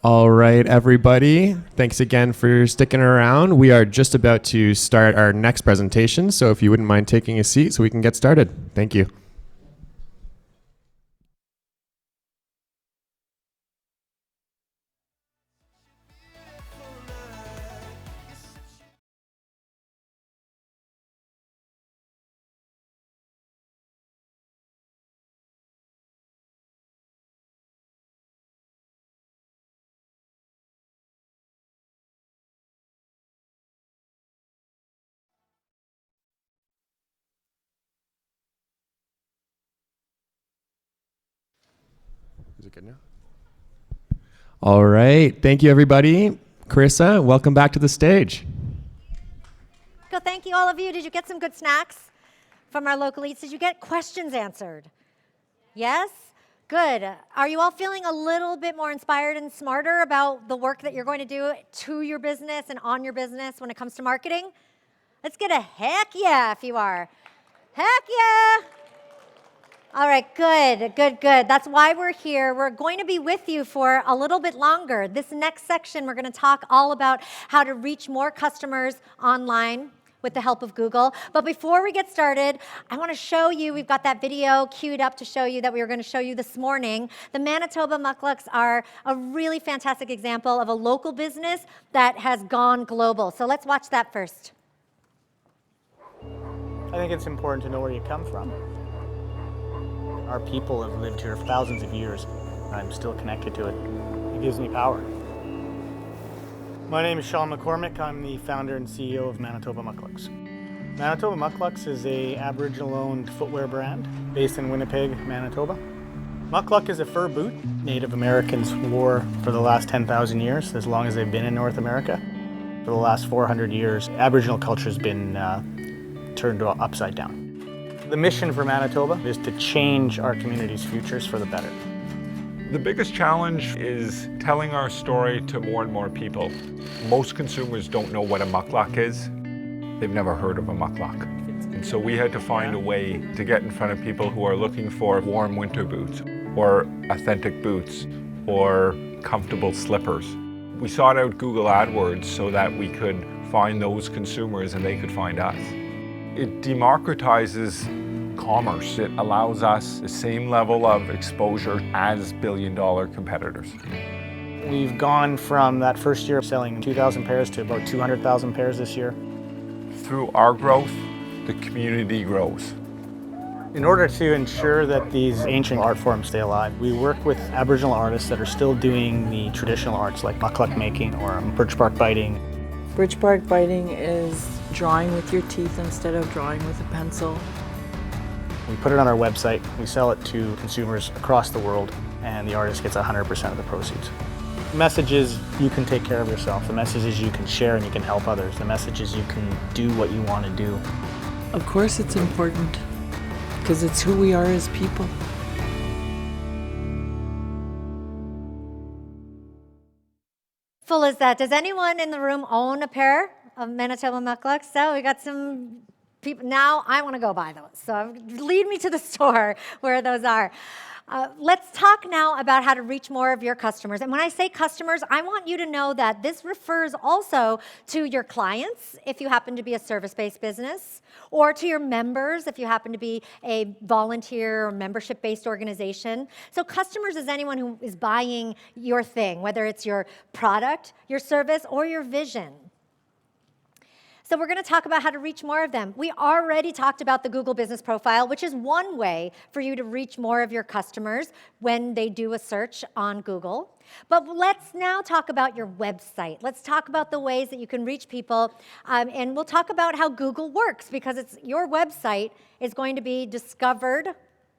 All right, everybody. Thanks again for sticking around. We are just about to start our next presentation, so if you wouldn't mind taking a seat so we can get started. Thank you. Is it good now? All right. Thank you, everybody. Carissa, welcome back to the stage. Go, thank you, all of you. Did you get some good snacks from our local eats? Did you get questions answered? Yes? Good. Are you all feeling a little bit more inspired and smarter about the work that you're going to do to your business and on your business when it comes to marketing? Let's get a heck yeah if you are. Heck yeah. All right, good. That's why we're here. We're going to be with you for a little bit longer. This next section, we're going to talk all about how to reach more customers online with the help of Google. But before we get started, I want to show you, we've got that video queued up to show you that we were going to show you this morning. The Manitoba Mucklucks are a really fantastic example of a local business that has gone global. So let's watch that first. I think it's important to know where you come from. Our people have lived here for thousands of years. I'm still connected to it. It gives me power. My name is Sean McCormick. I'm the founder and CEO of Manitoba Mucklucks. Manitoba Mucklucks is an Aboriginal-owned footwear brand based in Winnipeg, Manitoba. Muckluck is a fur boot Native Americans wore for the last 10,000 years, as long as they've been in North America. For the last 400 years, Aboriginal culture has been turned upside down. The mission for Manitoba is to change our community's futures for the better. The biggest challenge is telling our story to more and more people. Most consumers don't know what a muckluck is. They've never heard of a muckluck. And so we had to find a way to get in front of people who are looking for warm winter boots, or authentic boots, or comfortable slippers. We sought out Google AdWords so that we could find those consumers and they could find us. It democratizes commerce. It allows us the same level of exposure as billion-dollar competitors. We've gone from that first year selling 2,000 pairs to about 200,000 pairs this year. Through our growth, the community grows. In order to ensure that these ancient art forms stay alive, we work with Aboriginal artists that are still doing the traditional arts like muckluck making or birch bark biting. Birch bark biting is drawing with your teeth instead of drawing with a pencil. We put it on our website, we sell it to consumers across the world, and the artist gets 100% of the proceeds. The message is you can take care of yourself. The message is you can share and you can help others. The message is you can do what you want to do. Of course it's important, because it's who we are as people. Full is that. Does anyone in the room own a pair of Manitoba Mucklucks? So we got some people. Now I want to go buy those. So lead me to the store where those are. Let's talk now about how to reach more of your customers. And when I say customers, I want you to know that this refers also to your clients, if you happen to be a service-based business, or to your members, if you happen to be a volunteer or membership-based organization. So customers is anyone who is buying your thing, whether it's your product, your service, or your vision. So we're going to talk about how to reach more of them. We already talked about the Google Business Profile, which is one way for you to reach more of your customers when they do a search on Google. But let's now talk about your website. Let's talk about the ways that you can reach people, and we'll talk about how Google works, because your website is going to be discovered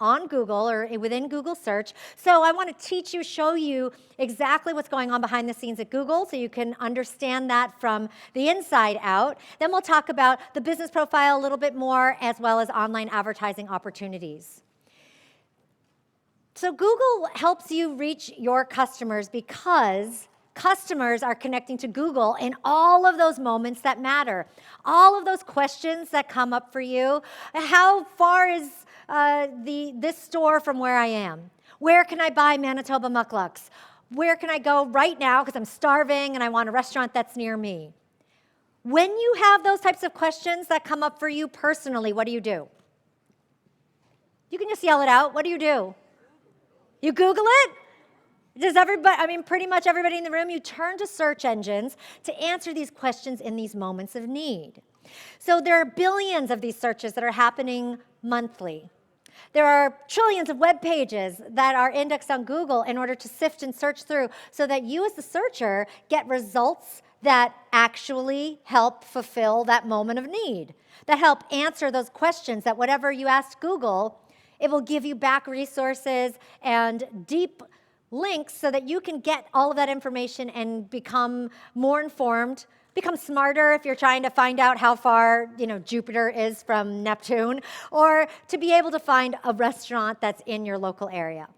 on Google or within Google search. So I want to show you exactly what's going on behind the scenes at Google so you can understand that from the inside out. Then we'll talk about the business profile a little bit more, as well as online advertising opportunities. So Google helps you reach your customers because customers are connecting to Google in all of those moments that matter. All of those questions that come up for you. How far is this store from where I am? Where can I buy Manitoba Mucklucks? where can I go right now because I'm starving and I want a restaurant that's near me. When you have those types of questions that come up for you personally, what do? You can just yell it out. What do? You Google it? Does everybody, pretty much everybody in the room, you turn to search engines to answer these questions in these moments of need. So there are billions of these searches that are happening monthly. There are trillions of web pages that are indexed on Google in order to sift and search through so that you as the searcher get results that actually help fulfill that moment of need, that help answer those questions that whatever you asked Google, it will give you back resources and deep links so that you can get all of that information and become more informed, become smarter if you're trying to find out how far, Jupiter is from Neptune, or to be able to find a restaurant that's in your local area.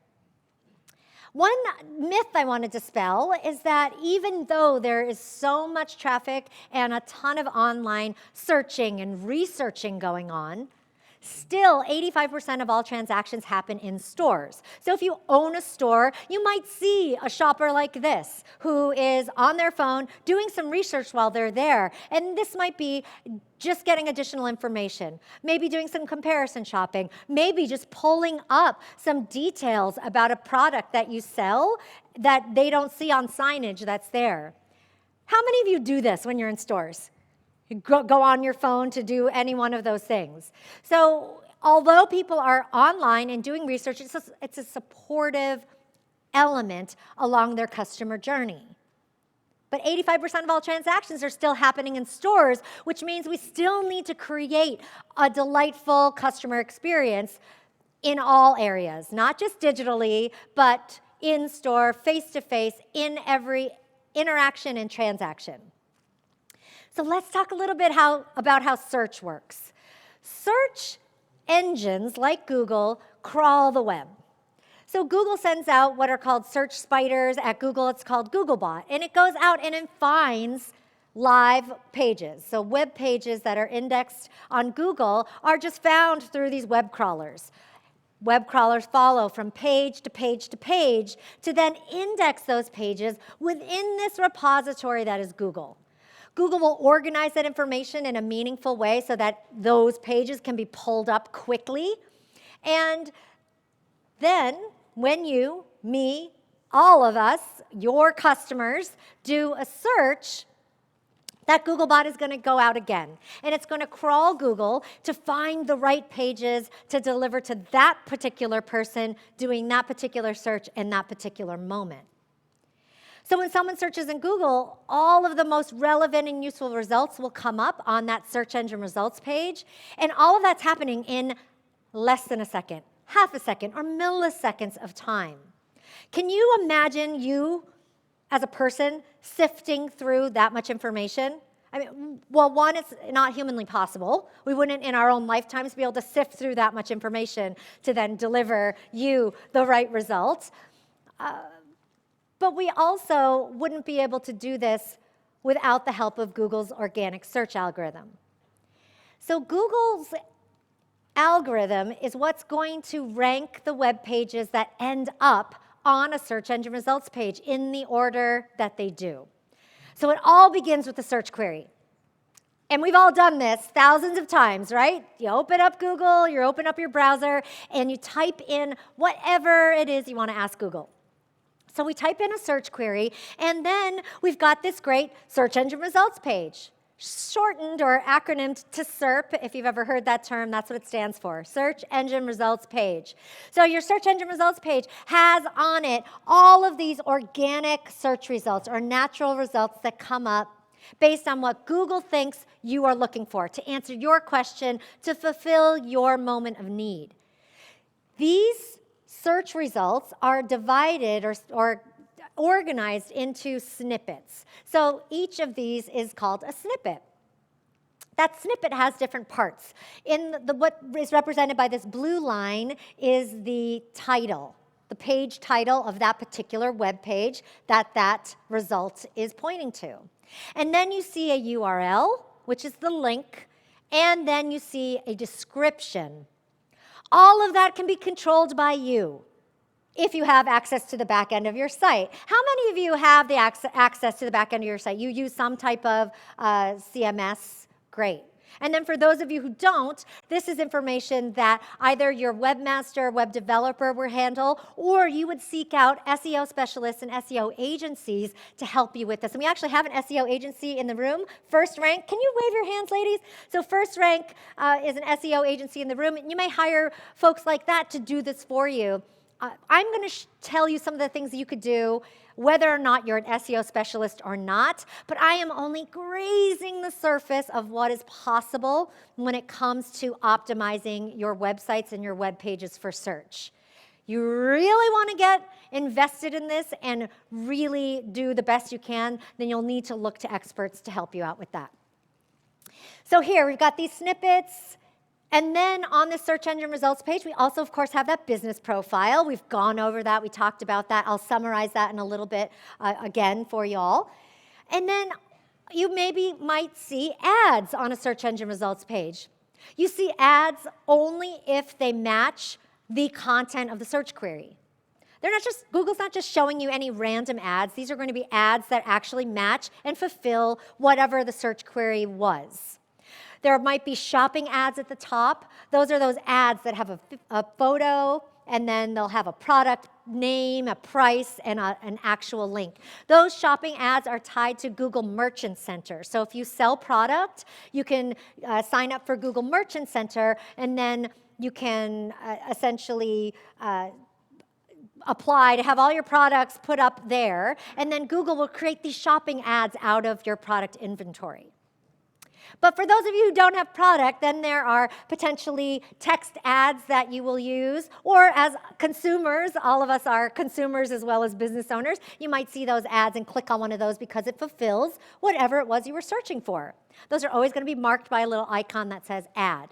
One myth I want to dispel is that even though there is so much traffic and a ton of online searching and researching going on, still 85% of all transactions happen in stores. So if you own a store, you might see a shopper like this who is on their phone doing some research while they're there. And this might be just getting additional information, maybe doing some comparison shopping, maybe just pulling up some details about a product that you sell that they don't see on signage that's there. How many of you do this when you're in stores? You go on your phone to do any one of those things. So although people are online and doing research, it's a supportive element along their customer journey. But 85% of all transactions are still happening in stores, which means we still need to create a delightful customer experience in all areas, not just digitally, but in store, face-to-face, in every interaction and transaction. So let's talk a little bit about how search works. Search engines like Google crawl the web. So Google sends out what are called search spiders. At Google, it's called Googlebot. And it goes out and it finds live pages. So web pages that are indexed on Google are just found through these web crawlers. Web crawlers follow from page to page to page to then index those pages within this repository that is Google. Google will organize that information in a meaningful way so that those pages can be pulled up quickly. And then when you, me, all of us, your customers, do a search, that Googlebot is going to go out again. And it's going to crawl Google to find the right pages to deliver to that particular person doing that particular search in that particular moment. So when someone searches in Google, all of the most relevant and useful results will come up on that search engine results page. And all of that's happening in less than a second, half a second, or milliseconds of time. Can you imagine you, as a person, sifting through that much information? Well, one, it's not humanly possible. We wouldn't in our own lifetimes be able to sift through that much information to then deliver you the right results. But we also wouldn't be able to do this without the help of Google's organic search algorithm. So Google's algorithm is what's going to rank the web pages that end up on a search engine results page in the order that they do. So it all begins with a search query. And we've all done this thousands of times, right? You open up Google, you open up your browser, and you type in whatever it is you want to ask Google. So we type in a search query, and then we've got this great search engine results page, shortened or acronymed to SERP. If you've ever heard that term, that's what it stands for, search engine results page. So your search engine results page has on it all of these organic search results or natural results that come up based on what Google thinks you are looking for to answer your question, to fulfill your moment of need. These search results are divided or organized into snippets. So each of these is called a snippet. That snippet has different parts. What is represented by this blue line is the title, the page title of that particular web page that result is pointing to. And then you see a URL, which is the link, and then you see a description. All of that can be controlled by you. if you have access to the back end of your site. How many of you have the access to the back end of your site? You use some type of CMS? Great. And then for those of you who don't, this is information that either your webmaster, web developer will handle, or you would seek out SEO specialists and SEO agencies to help you with this. And we actually have an SEO agency in the room, First Rank. Can you wave your hands, ladies? So First Rank is an SEO agency in the room, and you may hire folks like that to do this for you. I'm going to tell you some of the things that you could do, whether or not you're an SEO specialist or not, but I am only grazing the surface of what is possible when it comes to optimizing your websites and your web pages for search. You really want to get invested in this and really do the best you can, then you'll need to look to experts to help you out with that. So here, we've got these snippets. And then on the search engine results page, we also, of course, have that business profile. We've gone over that. We talked about that. I'll summarize that in a little bit again for you all. And then you maybe might see ads on a search engine results page. You see ads only if they match the content of the search query. They're not just, Google's not just showing you any random ads. These are going to be ads that actually match and fulfill whatever the search query was. There might be shopping ads at the top. Those are those ads that have a photo, and then they'll have a product name, a price, and an actual link. Those shopping ads are tied to Google Merchant Center. So if you sell product, you can sign up for Google Merchant Center, and then you can essentially apply to have all your products put up there, and then Google will create these shopping ads out of your product inventory. But for those of you who don't have product, then there are potentially text ads that you will use, or as consumers, all of us are consumers as well as business owners, you might see those ads and click on one of those because it fulfills whatever it was you were searching for. Those are always going to be marked by a little icon that says ad.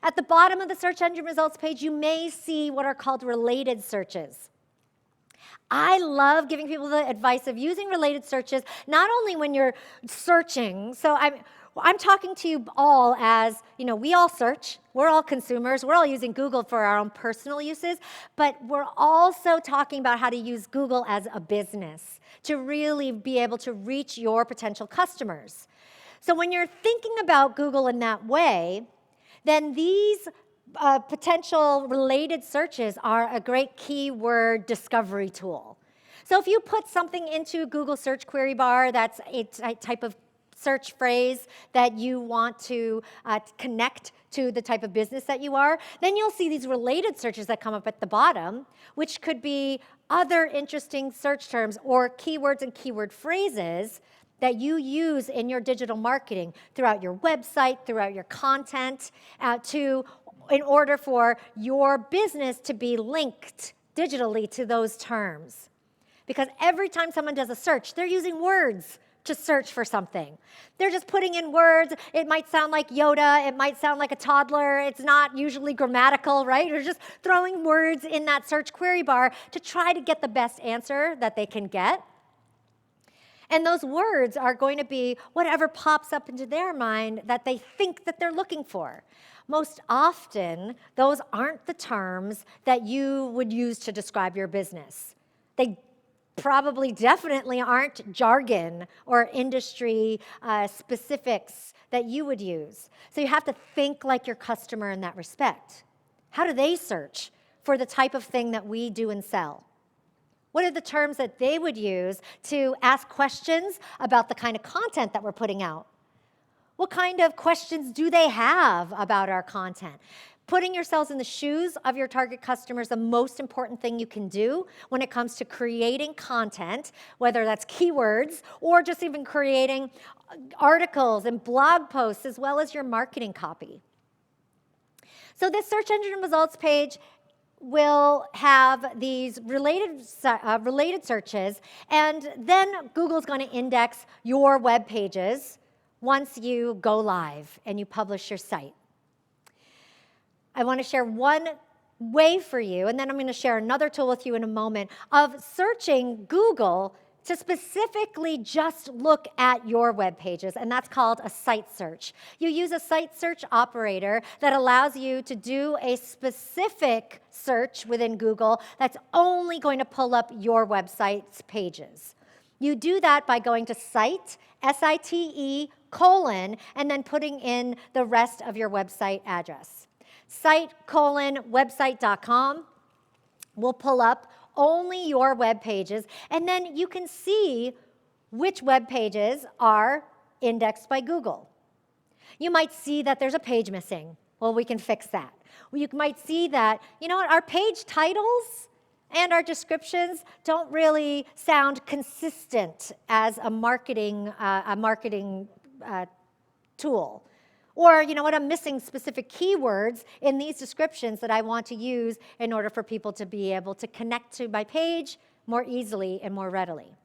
At the bottom of the search engine results page, you may see what are called related searches. I love giving people the advice of using related searches, not only when you're searching. So I'm talking to you all as, we all search, we're all consumers, we're all using Google for our own personal uses, but we're also talking about how to use Google as a business to really be able to reach your potential customers. So when you're thinking about Google in that way, then these potential related searches are a great keyword discovery tool. So if you put something into Google search query bar that's a type of search phrase that you want to connect to the type of business that you are, then you'll see these related searches that come up at the bottom, which could be other interesting search terms or keywords and keyword phrases that you use in your digital marketing throughout your website, throughout your content, in order for your business to be linked digitally to those terms. Because every time someone does a search, they're using words to search for something. They're just putting in words. It might sound like Yoda. It might sound like a toddler. It's not usually grammatical, right? They're just throwing words in that search query bar to try to get the best answer that they can get. And those words are going to be whatever pops up into their mind that they think that they're looking for. Most often, those aren't the terms that you would use to describe your business. They probably definitely aren't jargon or industry specifics that you would use. So you have to think like your customer in that respect. How do they search for the type of thing that we do and sell? What are the terms that they would use to ask questions about the kind of content that we're putting out? What kind of questions do they have about our content? Putting yourselves in the shoes of your target customer is the most important thing you can do when it comes to creating content, whether that's keywords or just even creating articles and blog posts as well as your marketing copy. So this search engine results page will have these related searches, and then Google's going to index your web pages once you go live and you publish your site. I want to share one way for you, and then I'm going to share another tool with you in a moment, of searching Google to specifically just look at your web pages, and that's called a site search. You use a site search operator that allows you to do a specific search within Google that's only going to pull up your website's pages. You do that by going to site, S-I-T-E, colon, and then putting in the rest of your website address. Site:website.com will pull up only your web pages, and then you can see which web pages are indexed by Google. You might see that there's a page missing. Well, we can fix that. You might see that, you know what, our page titles and our descriptions don't really sound consistent as a marketing tool. Or, you know what, I'm missing specific keywords in these descriptions that I want to use in order for people to be able to connect to my page more easily and more readily.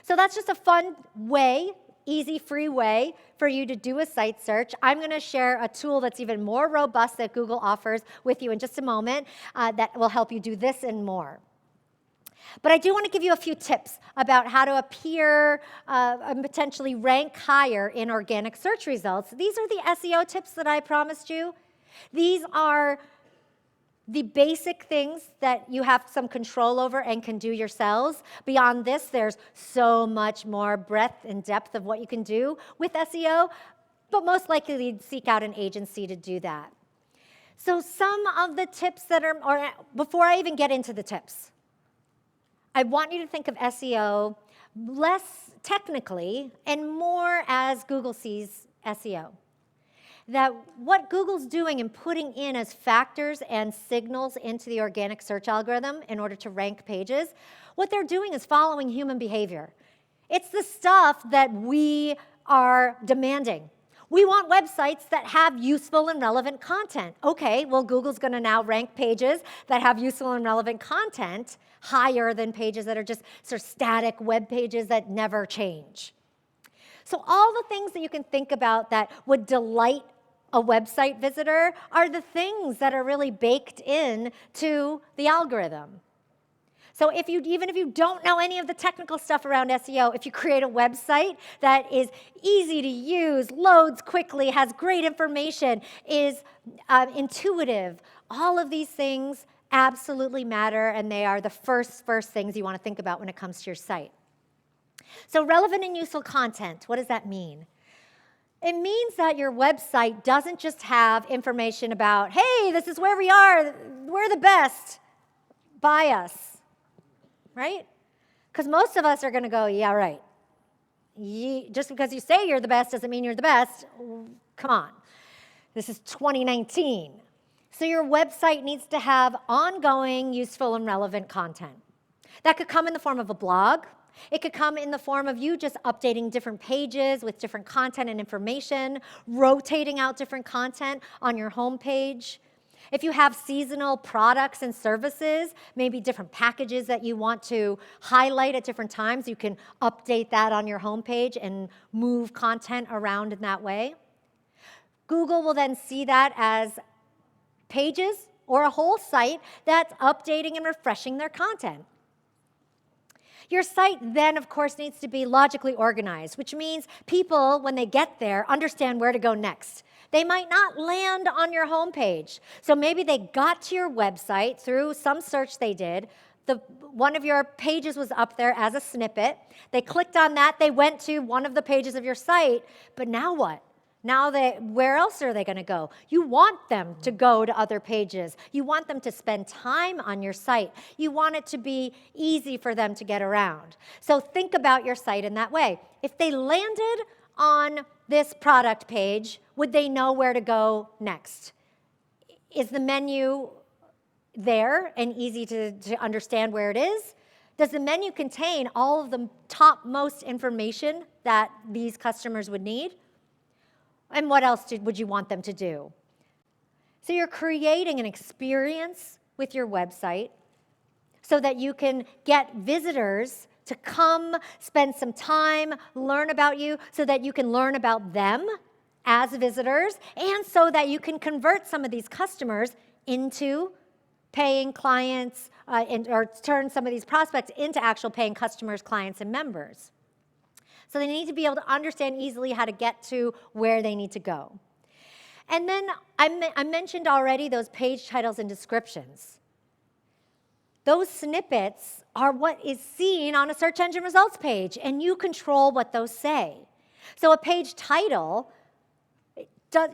So that's just a fun way, easy, free way for you to do a site search. I'm going to share a tool that's even more robust that Google offers with you in just a moment that will help you do this and more. But I do want to give you a few tips about how to appear and potentially rank higher in organic search results. These are the SEO tips that I promised you. These are the basic things that you have some control over and can do yourselves. Beyond this, there's so much more breadth and depth of what you can do with SEO, but most likely you'd seek out an agency to do that. So some of the tips that are, or before I even get into the tips, I want you to think of SEO less technically and more as Google sees SEO. That what Google's doing and putting in as factors and signals into the organic search algorithm in order to rank pages, what they're doing is following human behavior. It's the stuff that we are demanding. We want websites that have useful and relevant content. Okay, well, Google's going to now rank pages that have useful and relevant content higher than pages that are just sort of static web pages that never change. So all the things that you can think about that would delight a website visitor are the things that are really baked in to the algorithm. So even if you don't know any of the technical stuff around SEO, if you create a website that is easy to use, loads quickly, has great information, is intuitive, all of these things absolutely matter, and they are the first things you want to think about when it comes to your site. So relevant and useful content, what does that mean? It means that your website doesn't just have information about, hey, this is where we are, we're the best, buy us, right? Because most of us are going to go, yeah, right. Just because you say you're the best doesn't mean you're the best. Come on. This is 2019. So your website needs to have ongoing, useful, and relevant content. That could come in the form of a blog. It could come in the form of you just updating different pages with different content and information, rotating out different content on your home page. If you have seasonal products and services, maybe different packages that you want to highlight at different times, you can update that on your home page and move content around in that way. Google will then see that as pages or a whole site that's updating and refreshing their content. Your site then, of course, needs to be logically organized, which means people, when they get there, understand where to go next. They might not land on your homepage. So maybe they got to your website through some search they did. One of your pages was up there as a snippet. They clicked on that. They went to one of the pages of your site. But now what? Now where else are they going to go? You want them to go to other pages. You want them to spend time on your site. You want it to be easy for them to get around. So think about your site in that way. If they landed on this product page, would they know where to go next? Is the menu there and easy to understand where it is? Does the menu contain all of the topmost information that these customers would need? And what else would you want them to do? So you're creating an experience with your website so that you can get visitors to come, spend some time, learn about you, so that you can learn about them as visitors, and so that you can convert some of these customers into paying clients or turn some of these prospects into actual paying customers, clients, and members. So they need to be able to understand easily how to get to where they need to go. And then I mentioned already those page titles and descriptions. Those snippets are what is seen on a search engine results page, and you control what those say. So a page title,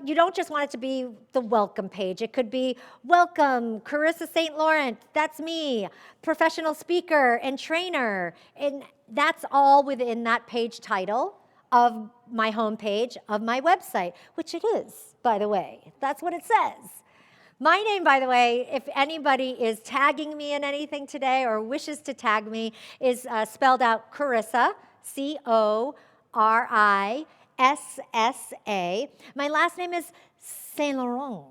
you don't just want it to be the welcome page. It could be, welcome, Carissa St. Laurent, that's me, professional speaker and trainer. And that's all within that page title of my homepage of my website, which it is, by the way. That's what it says. My name, by the way, if anybody is tagging me in anything today or wishes to tag me, is spelled out Carissa, C-O-R-I-S-S-A. My last name is Saint Laurent,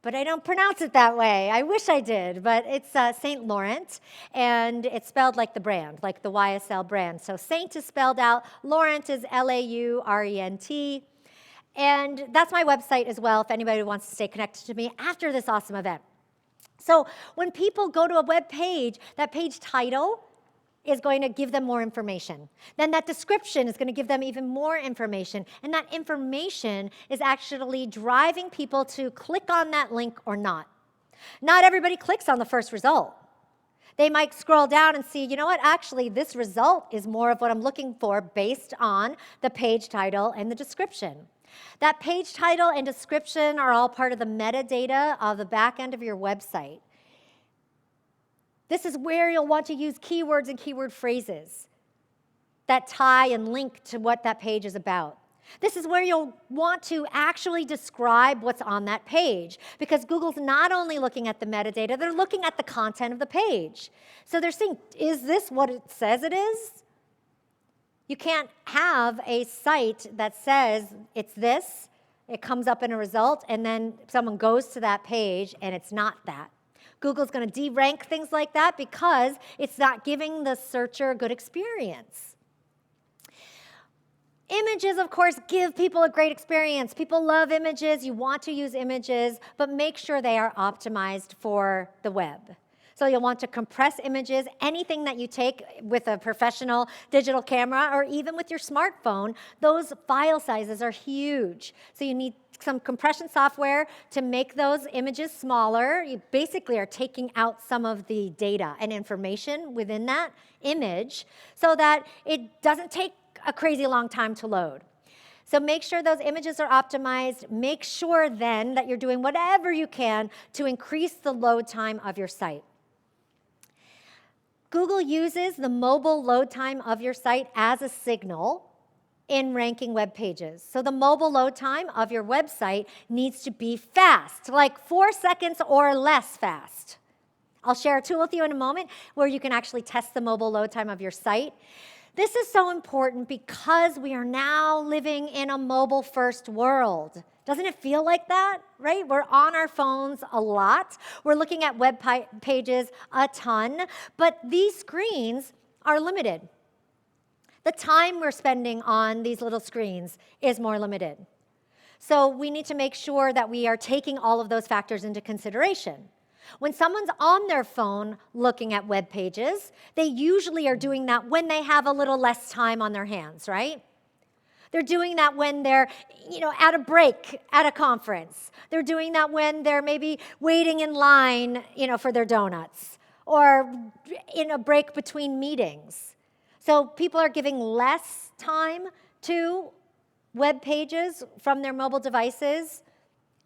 but I don't pronounce it that way. I wish I did, but it's Saint Laurent, and it's spelled like the brand, like the YSL brand. So Saint is spelled out, Laurent is L-A-U-R-E-N-T. And that's my website as well, if anybody wants to stay connected to me after this awesome event. So when people go to a web page, that page title is going to give them more information. Then that description is going to give them even more information. And that information is actually driving people to click on that link or not. Not everybody clicks on the first result. They might scroll down and see, you know what, actually this result is more of what I'm looking for based on the page title and the description. That page title and description are all part of the metadata of the back end of your website. This is where you'll want to use keywords and keyword phrases that tie and link to what that page is about. This is where you'll want to actually describe what's on that page, because Google's not only looking at the metadata, they're looking at the content of the page. So they're saying, is this what it says it is? You can't have a site that says it's this, it comes up in a result, and then someone goes to that page and it's not that. Google's going to de-rank things like that because it's not giving the searcher a good experience. Images, of course, give people a great experience. People love images. You want to use images, but make sure they are optimized for the web. So you'll want to compress images. Anything that you take with a professional digital camera or even with your smartphone, those file sizes are huge. So you need some compression software to make those images smaller. You basically are taking out some of the data and information within that image so that it doesn't take a crazy long time to load. So make sure those images are optimized. Make sure then that you're doing whatever you can to increase the load time of your site. Google uses the mobile load time of your site as a signal in ranking web pages. So the mobile load time of your website needs to be fast, like 4 seconds or less fast. I'll share a tool with you in a moment where you can actually test the mobile load time of your site. This is so important because we are now living in a mobile-first world. Doesn't it feel like that, right? We're on our phones a lot. We're looking at web pages a ton, but these screens are limited. The time we're spending on these little screens is more limited. So we need to make sure that we are taking all of those factors into consideration. When someone's on their phone looking at web pages, they usually are doing that when they have a little less time on their hands, right? They're doing that when they're, at a break at a conference. They're doing that when they're maybe waiting in line, for their donuts, or in a break between meetings. So people are giving less time to web pages from their mobile devices,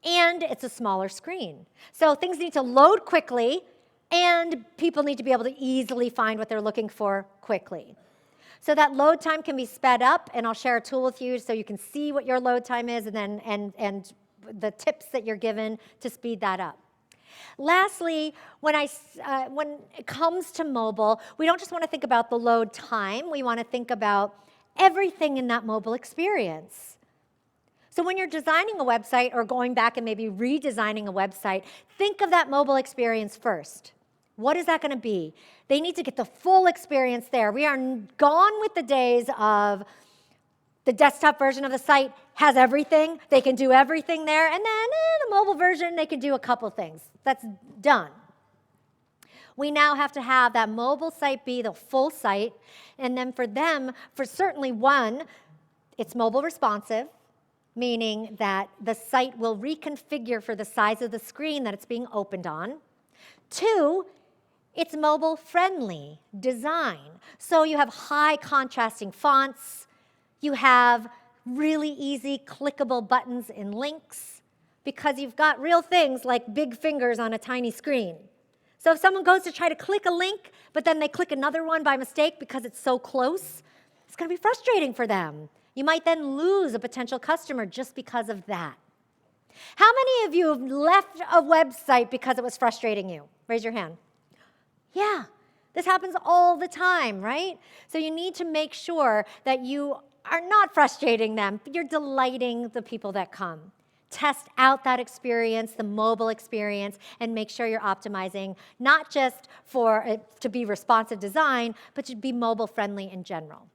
and it's a smaller screen. So things need to load quickly, and people need to be able to easily find what they're looking for quickly. So that load time can be sped up, and I'll share a tool with you so you can see what your load time is and the tips that you're given to speed that up. Lastly, when it comes to mobile, we don't just want to think about the load time. We want to think about everything in that mobile experience. So when you're designing a website or going back and maybe redesigning a website, think of that mobile experience first. What is that going to be? They need to get the full experience there. We are gone with the days of the desktop version of the site has everything. They can do everything there. And then the mobile version, they can do a couple things. That's done. We now have to have that mobile site be the full site. And then for them, for certainly one, it's mobile responsive, meaning that the site will reconfigure for the size of the screen that it's being opened on. 2, it's mobile friendly design. So you have high contrasting fonts, you have really easy clickable buttons and links, because you've got real things like big fingers on a tiny screen. So if someone goes to try to click a link, but then they click another one by mistake because it's so close, it's going to be frustrating for them. You might then lose a potential customer just because of that. How many of you have left a website because it was frustrating you? Raise your hand. Yeah, this happens all the time, right? So you need to make sure that you are not frustrating them, but you're delighting the people that come. Test out that experience, the mobile experience, and make sure you're optimizing not just for it to be responsive design, but to be mobile friendly in general.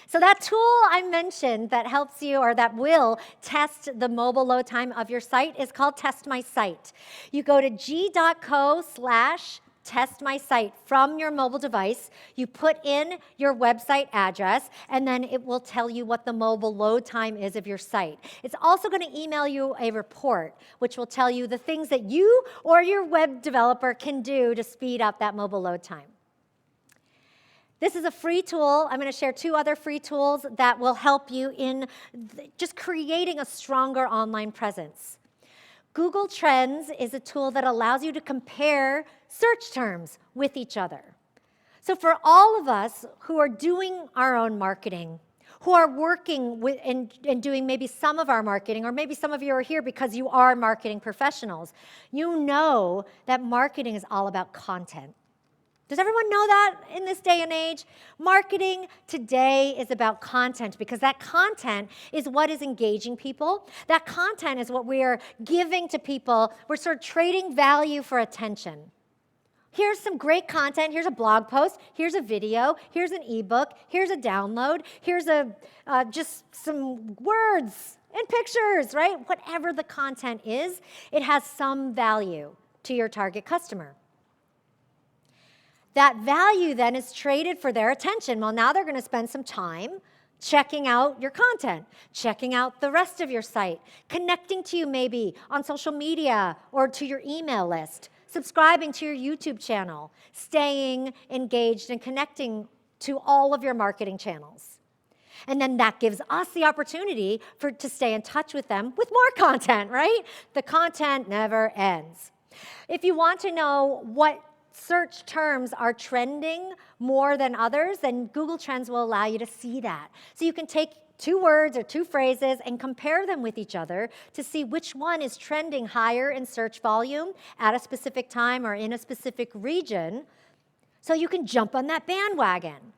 So that tool I mentioned that helps you, or that will test the mobile load time of your site, is called Test My Site. You go to g.co/Test My Site from your mobile device. You put in your website address, and then it will tell you what the mobile load time is of your site. It's also going to email you a report, which will tell you the things that you or your web developer can do to speed up that mobile load time. This is a free tool. I'm going to share 2 other free tools that will help you in just creating a stronger online presence. Google Trends is a tool that allows you to compare search terms with each other. So for all of us who are doing our own marketing, who are working with and doing maybe some of our marketing, or maybe some of you are here because you are marketing professionals, you know that marketing is all about content. Does everyone know that in this day and age? Marketing today is about content, because that content is what is engaging people. That content is what we are giving to people. We're sort of trading value for attention. Here's some great content. Here's a blog post. Here's a video. Here's an ebook. Here's a download. Here's just some words and pictures, right? Whatever the content is, it has some value to your target customer. That value then is traded for their attention. Well, now they're going to spend some time checking out your content, checking out the rest of your site, connecting to you maybe on social media or to your email list, subscribing to your YouTube channel, staying engaged and connecting to all of your marketing channels. And then that gives us the opportunity to stay in touch with them with more content, right? The content never ends. If you want to know what search terms are trending more than others, then Google Trends will allow you to see that. So you can take 2 words or 2 phrases and compare them with each other to see which one is trending higher in search volume at a specific time or in a specific region, so you can jump on that bandwagon.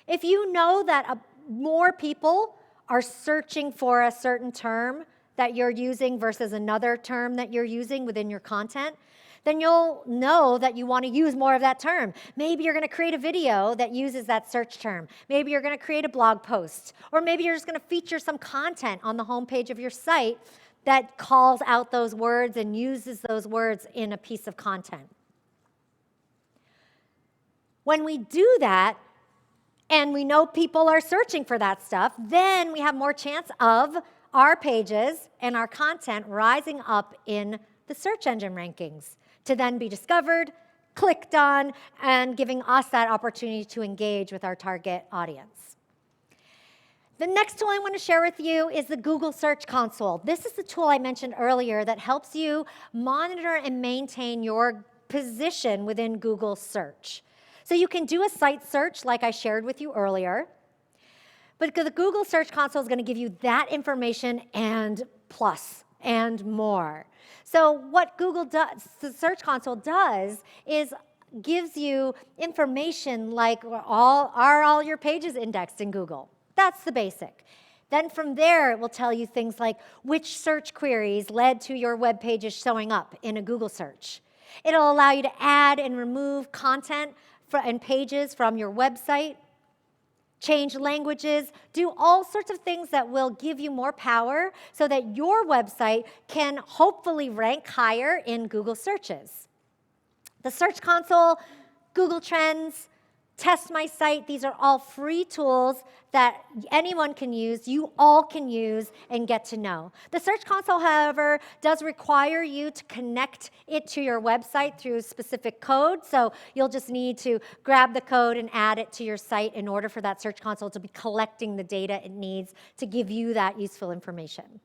If you know that more people are searching for a certain term that you're using versus another term that you're using within your content, then you'll know that you want to use more of that term. Maybe you're going to create a video that uses that search term. Maybe you're going to create a blog post. Or maybe you're just going to feature some content on the homepage of your site that calls out those words and uses those words in a piece of content. When we do that, and we know people are searching for that stuff, then we have more chance of our pages and our content rising up in the search engine rankings, to then be discovered, clicked on, and giving us that opportunity to engage with our target audience. The next tool I want to share with you is the Google Search Console. This is the tool I mentioned earlier that helps you monitor and maintain your position within Google Search. So you can do a site search like I shared with you earlier, but the Google Search Console is going to give you that information and plus and more. So what Google does, the Search Console does, is gives you information like are all your pages indexed in Google? That's the basic. Then from there, it will tell you things like which search queries led to your web pages showing up in a Google search. It'll allow you to add and remove content and pages from your website, change languages, do all sorts of things that will give you more power so that your website can hopefully rank higher in Google searches. The Search Console, Google Trends, Test My Site, these are all free tools that anyone can use, you all can use and get to know. The Search Console, however, does require you to connect it to your website through specific code, so you'll just need to grab the code and add it to your site in order for that Search Console to be collecting the data it needs to give you that useful information.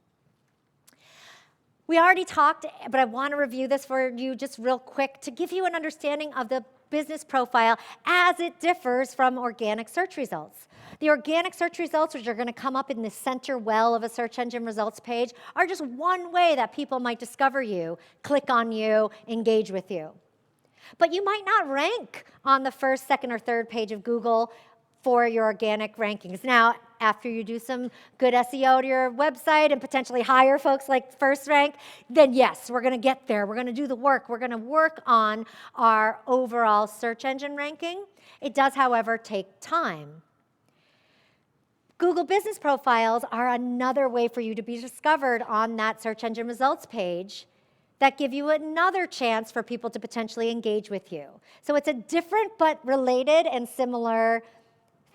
We already talked, but I want to review this for you just real quick to give you an understanding of the business profile as it differs from organic search results. The organic search results, which are going to come up in the center well of a search engine results page, are just one way that people might discover you, click on you, engage with you. But you might not rank on the first, second, or third page of Google for your organic rankings. Now, after you do some good SEO to your website and potentially hire folks like First Rank, then yes, we're going to get there. We're going to do the work. We're going to work on our overall search engine ranking. It does, however, take time. Google Business Profiles are another way for you to be discovered on that search engine results page that give you another chance for people to potentially engage with you. So it's a different but related and similar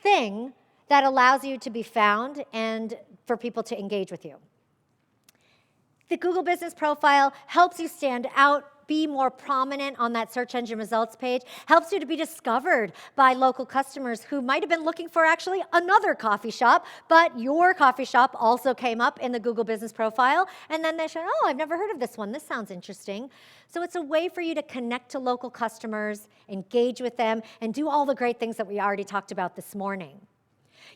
thing that allows you to be found and for people to engage with you. The Google Business Profile helps you stand out, be more prominent on that search engine results page, helps you to be discovered by local customers who might have been looking for actually another coffee shop, but your coffee shop also came up in the Google Business Profile, and then they said, oh, I've never heard of this one. This sounds interesting. So it's a way for you to connect to local customers, engage with them, and do all the great things that we already talked about this morning.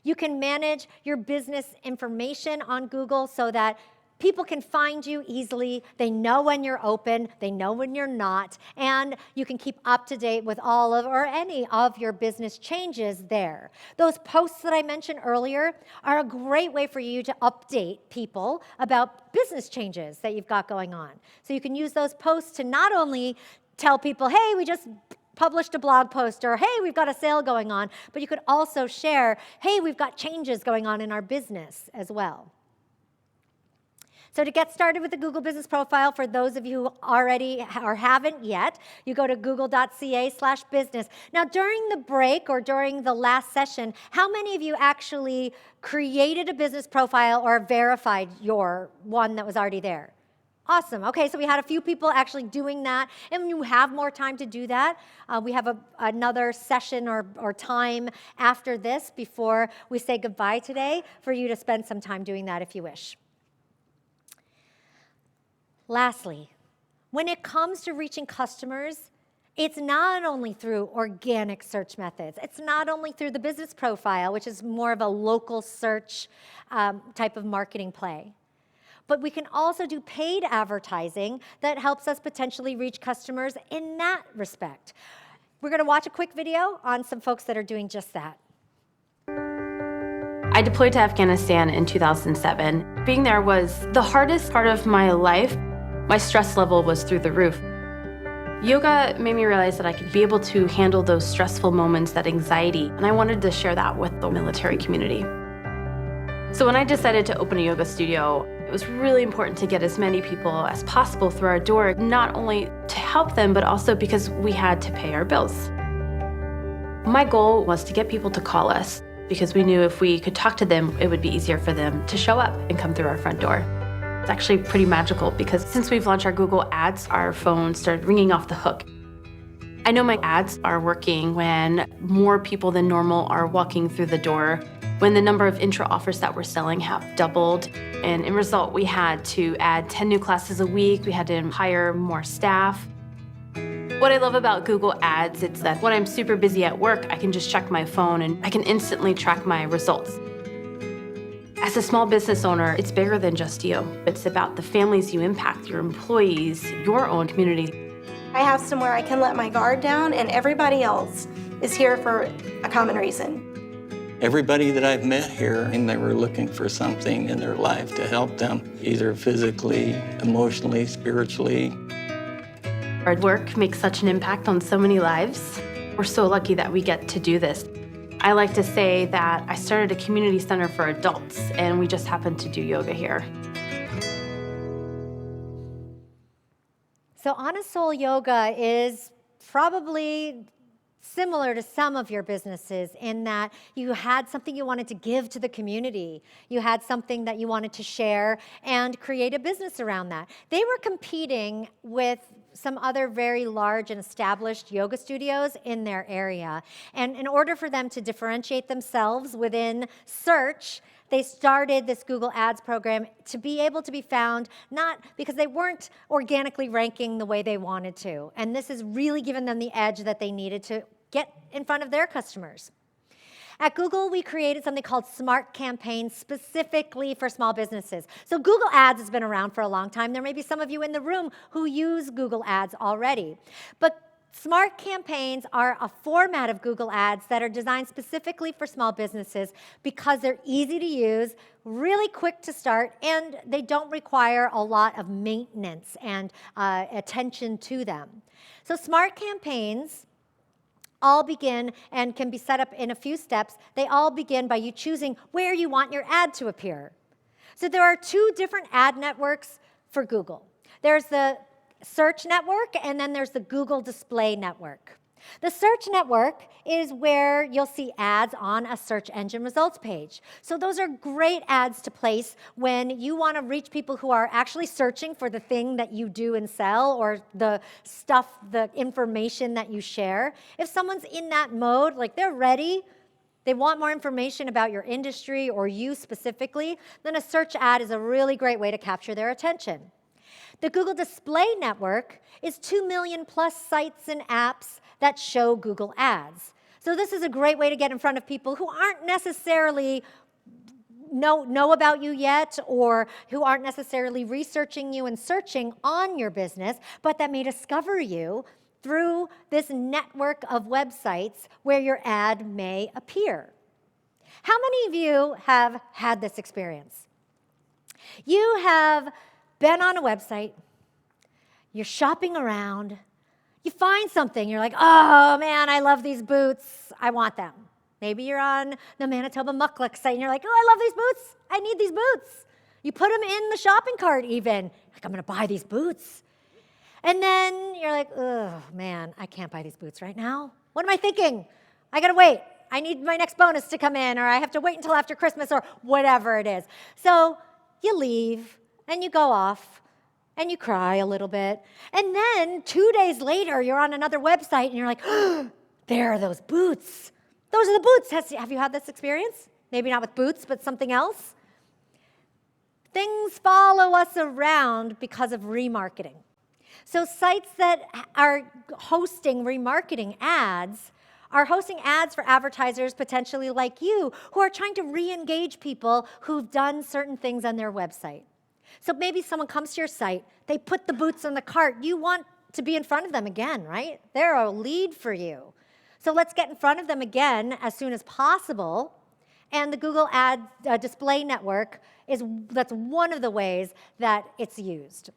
You can manage your business information on Google so that people can find you easily. They know when you're open, they know when you're not, and you can keep up to date with all of or any of your business changes there. Those posts that I mentioned earlier are a great way for you to update people about business changes that you've got going on. So you can use those posts to not only tell people, hey, we just published a blog post, or hey, we've got a sale going on, but you could also share, hey, we've got changes going on in our business as well. So to get started with the Google Business Profile, for those of you who already or haven't yet, you go to google.ca/business. Now, during the break or during the last session, how many of you actually created a business profile or verified your one that was already there? Awesome. Okay, so we had a few people actually doing that, and you have more time to do that. We have another session or time after this before we say goodbye today for you to spend some time doing that if you wish. Lastly, when it comes to reaching customers, it's not only through organic search methods. It's not only through the business profile, which is more of a local search type of marketing play. But we can also do paid advertising that helps us potentially reach customers in that respect. We're going to watch a quick video on some folks that are doing just that. I deployed to Afghanistan in 2007. Being there was the hardest part of my life. My stress level was through the roof. Yoga made me realize that I could be able to handle those stressful moments, that anxiety, and I wanted to share that with the military community. So when I decided to open a yoga studio, it was really important to get as many people as possible through our door, not only to help them, but also because we had to pay our bills. My goal was to get people to call us because we knew if we could talk to them, it would be easier for them to show up and come through our front door. It's actually pretty magical because since we've launched our Google Ads, our phones started ringing off the hook. I know my ads are working when more people than normal are walking through the door, when the number of intro offers that we're selling have doubled. And in result, we had to add 10 new classes a week. We had to hire more staff. What I love about Google Ads is that when I'm super busy at work, I can just check my phone and I can instantly track my results. As a small business owner, it's bigger than just you. It's about the families you impact, your employees, your own community. I have somewhere I can let my guard down, and everybody else is here for a common reason. Everybody that I've met here, and they were looking for something in their life to help them, either physically, emotionally, spiritually. Our work makes such an impact on so many lives. We're so lucky that we get to do this. I like to say that I started a community center for adults, and we just happen to do yoga here. So Honest Soul Yoga is probably similar to some of your businesses in that you had something you wanted to give to the community. You had something that you wanted to share and create a business around that. They were competing with some other very large and established yoga studios in their area. And in order for them to differentiate themselves within search, they started this Google Ads program to be able to be found, not because they weren't organically ranking the way they wanted to. And this has really given them the edge that they needed to get in front of their customers. At Google, we created something called Smart Campaigns specifically for small businesses. So Google Ads has been around for a long time. There may be some of you in the room who use Google Ads already. But Smart Campaigns are a format of Google Ads that are designed specifically for small businesses because they're easy to use, really quick to start, and they don't require a lot of maintenance and attention to them. So Smart Campaigns all begin and can be set up in a few steps. They all begin by you choosing where you want your ad to appear. So there are two different ad networks for Google. There's the Search Network, and then there's the Google Display Network. The Search Network is where you'll see ads on a search engine results page. So those are great ads to place when you want to reach people who are actually searching for the thing that you do and sell or the stuff, the information that you share. If someone's in that mode, like they're ready, they want more information about your industry or you specifically, then a search ad is a really great way to capture their attention. The Google Display Network is 2 million plus sites and apps that show Google Ads. So this is a great way to get in front of people who aren't necessarily know about you yet or who aren't necessarily researching you and searching on your business, but that may discover you through this network of websites where your ad may appear. How many of you have had this experience? You have been on a website, you're shopping around, you find something, you're like, oh man, I love these boots, I want them. Maybe you're on the Manitoba Mukluk site and you're like, oh, I love these boots, I need these boots. You put them in the shopping cart even, like I'm gonna buy these boots. And then you're like, oh man, I can't buy these boots right now. What am I thinking? I gotta wait. I need my next bonus to come in, or I have to wait until after Christmas, or whatever it is. So you leave, and you go off, and you cry a little bit. And then 2 days later, you're on another website, and you're like, oh, there are those boots. Those are the boots. Have you had this experience? Maybe not with boots, but something else? Things follow us around because of remarketing. So sites that are hosting remarketing ads are hosting ads for advertisers potentially like you who are trying to re-engage people who've done certain things on their website. So maybe someone comes to your site, they put the boots in the cart. You want to be in front of them again, right? They're a lead for you. So let's get in front of them again as soon as possible. And the Google Ad Display Network that's one of the ways that it's used.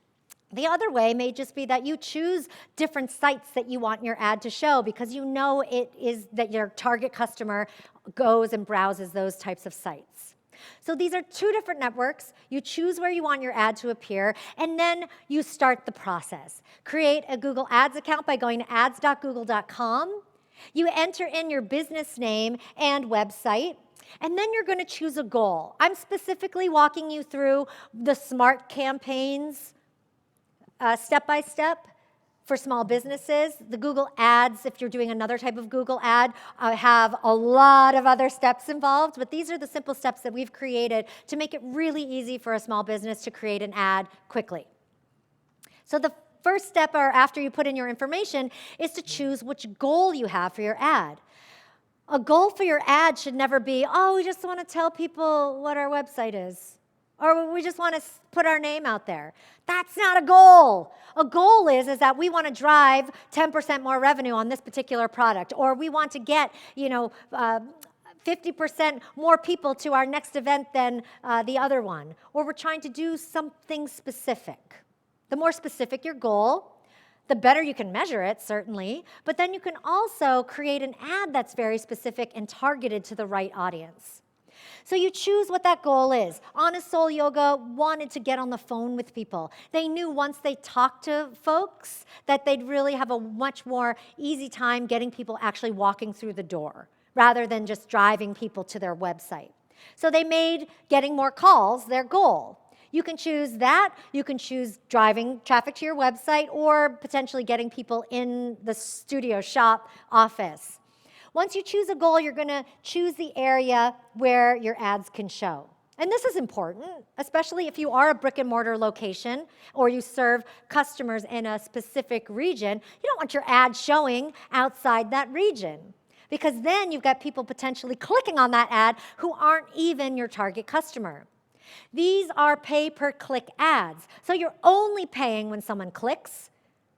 The other way may just be that you choose different sites that you want your ad to show because you know it is that your target customer goes and browses those types of sites. So these are two different networks. You choose where you want your ad to appear, and then you start the process. Create a Google Ads account by going to ads.google.com. You enter in your business name and website, and then you're going to choose a goal. I'm specifically walking you through the Smart Campaigns step-by-step for small businesses. The Google Ads, if you're doing another type of Google ad, have a lot of other steps involved, but these are the simple steps that we've created to make it really easy for a small business to create an ad quickly. So the first step, or after you put in your information, is to choose which goal you have for your ad. A goal for your ad should never be, oh, we just want to tell people what our website is, or we just want to put our name out there. That's not a goal. A goal is that we want to drive 10% more revenue on this particular product, or we want to get 50% more people to our next event than the other one, or we're trying to do something specific. The more specific your goal, the better you can measure it, certainly, but then you can also create an ad that's very specific and targeted to the right audience. So you choose what that goal is. Honest Soul Yoga wanted to get on the phone with people. They knew once they talked to folks that they'd really have a much more easy time getting people actually walking through the door rather than just driving people to their website. So they made getting more calls their goal. You can choose that. You can choose driving traffic to your website or potentially getting people in the studio, shop, office. Once you choose a goal, you're going to choose the area where your ads can show. And this is important, especially if you are a brick and mortar location or you serve customers in a specific region. You don't want your ad showing outside that region because then you've got people potentially clicking on that ad who aren't even your target customer. These are pay-per-click ads. So you're only paying when someone clicks,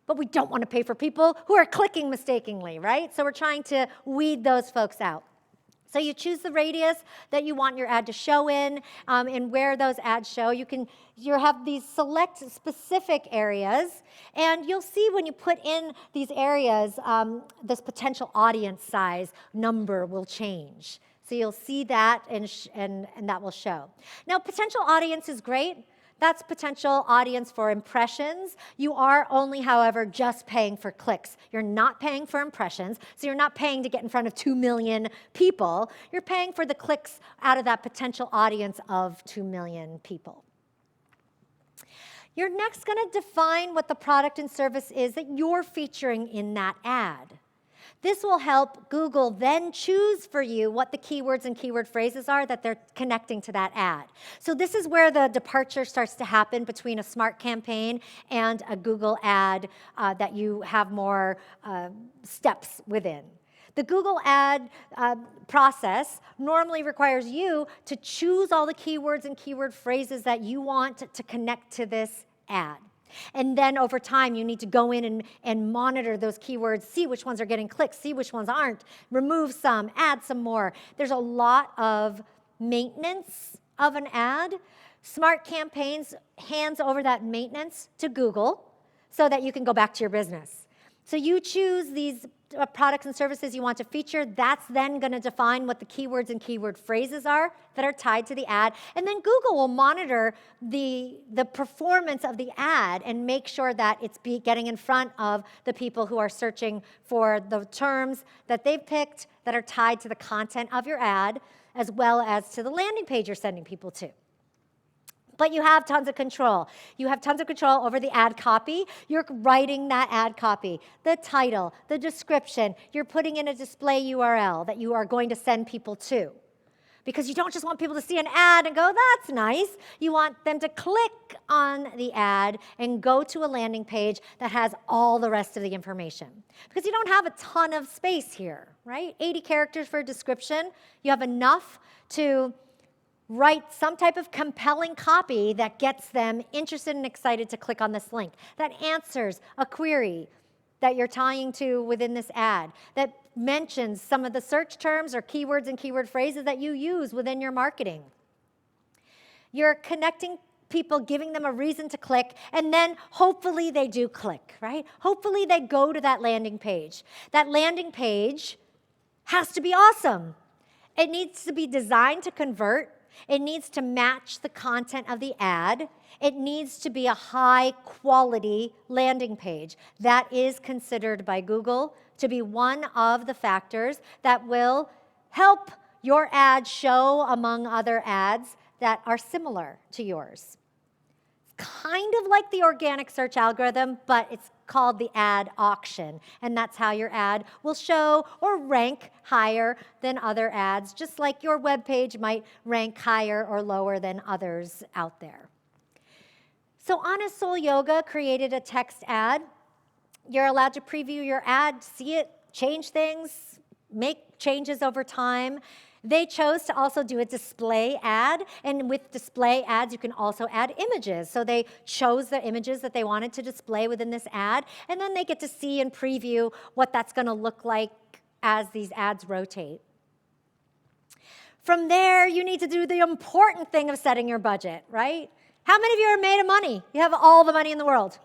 but we don't want to pay for people who are clicking mistakenly, right? So we're trying to weed those folks out. So you choose the radius that you want your ad to show in, and where those ads show. You have these select specific areas, and you'll see when you put in these areas, this potential audience size number will change. So you'll see that, and that will show. Now, potential audience is great. That's potential audience for impressions. You are only, however, just paying for clicks. You're not paying for impressions, so you're not paying to get in front of 2 million people. You're paying for the clicks out of that potential audience of 2 million people. You're next going to define what the product and service is that you're featuring in that ad. This will help Google then choose for you what the keywords and keyword phrases are that they're connecting to that ad. So this is where the departure starts to happen between a smart campaign and a Google ad that you have more steps within. The Google ad process normally requires you to choose all the keywords and keyword phrases that you want to connect to this ad. And then over time, you need to go in and monitor those keywords, see which ones are getting clicks, see which ones aren't, remove some, add some more. There's a lot of maintenance of an ad. Smart Campaigns hands over that maintenance to Google so that you can go back to your business. So you choose these products and services you want to feature. That's then going to define what the keywords and keyword phrases are that are tied to the ad. And then Google will monitor the performance of the ad and make sure that it's getting in front of the people who are searching for the terms that they've picked that are tied to the content of your ad, as well as to the landing page you're sending people to. But you have tons of control. You have tons of control over the ad copy. You're writing that ad copy, the title, the description. You're putting in a display URL that you are going to send people to. Because you don't just want people to see an ad and go, that's nice. You want them to click on the ad and go to a landing page that has all the rest of the information. Because you don't have a ton of space here, right? 80 characters for a description. You have enough to write some type of compelling copy that gets them interested and excited to click on this link, that answers a query that you're tying to within this ad, that mentions some of the search terms or keywords and keyword phrases that you use within your marketing. You're connecting people, giving them a reason to click, and then hopefully they do click, right? Hopefully they go to that landing page. That landing page has to be awesome. It needs to be designed to convert. It needs to match the content of the ad. It needs to be a high-quality landing page. That is considered by Google to be one of the factors that will help your ad show among other ads that are similar to yours. It's kind of like the organic search algorithm, but it's called the ad auction, and that's how your ad will show or rank higher than other ads, just like your web page might rank higher or lower than others out there. So Honest Soul Yoga created a text ad. You're allowed to preview your ad, see it, change things, make changes over time. They chose to also do a display ad, and with display ads, you can also add images. So they chose the images that they wanted to display within this ad, and then they get to see and preview what that's going to look like as these ads rotate. From there, you need to do the important thing of setting your budget, right? How many of you are made of money? You have all the money in the world.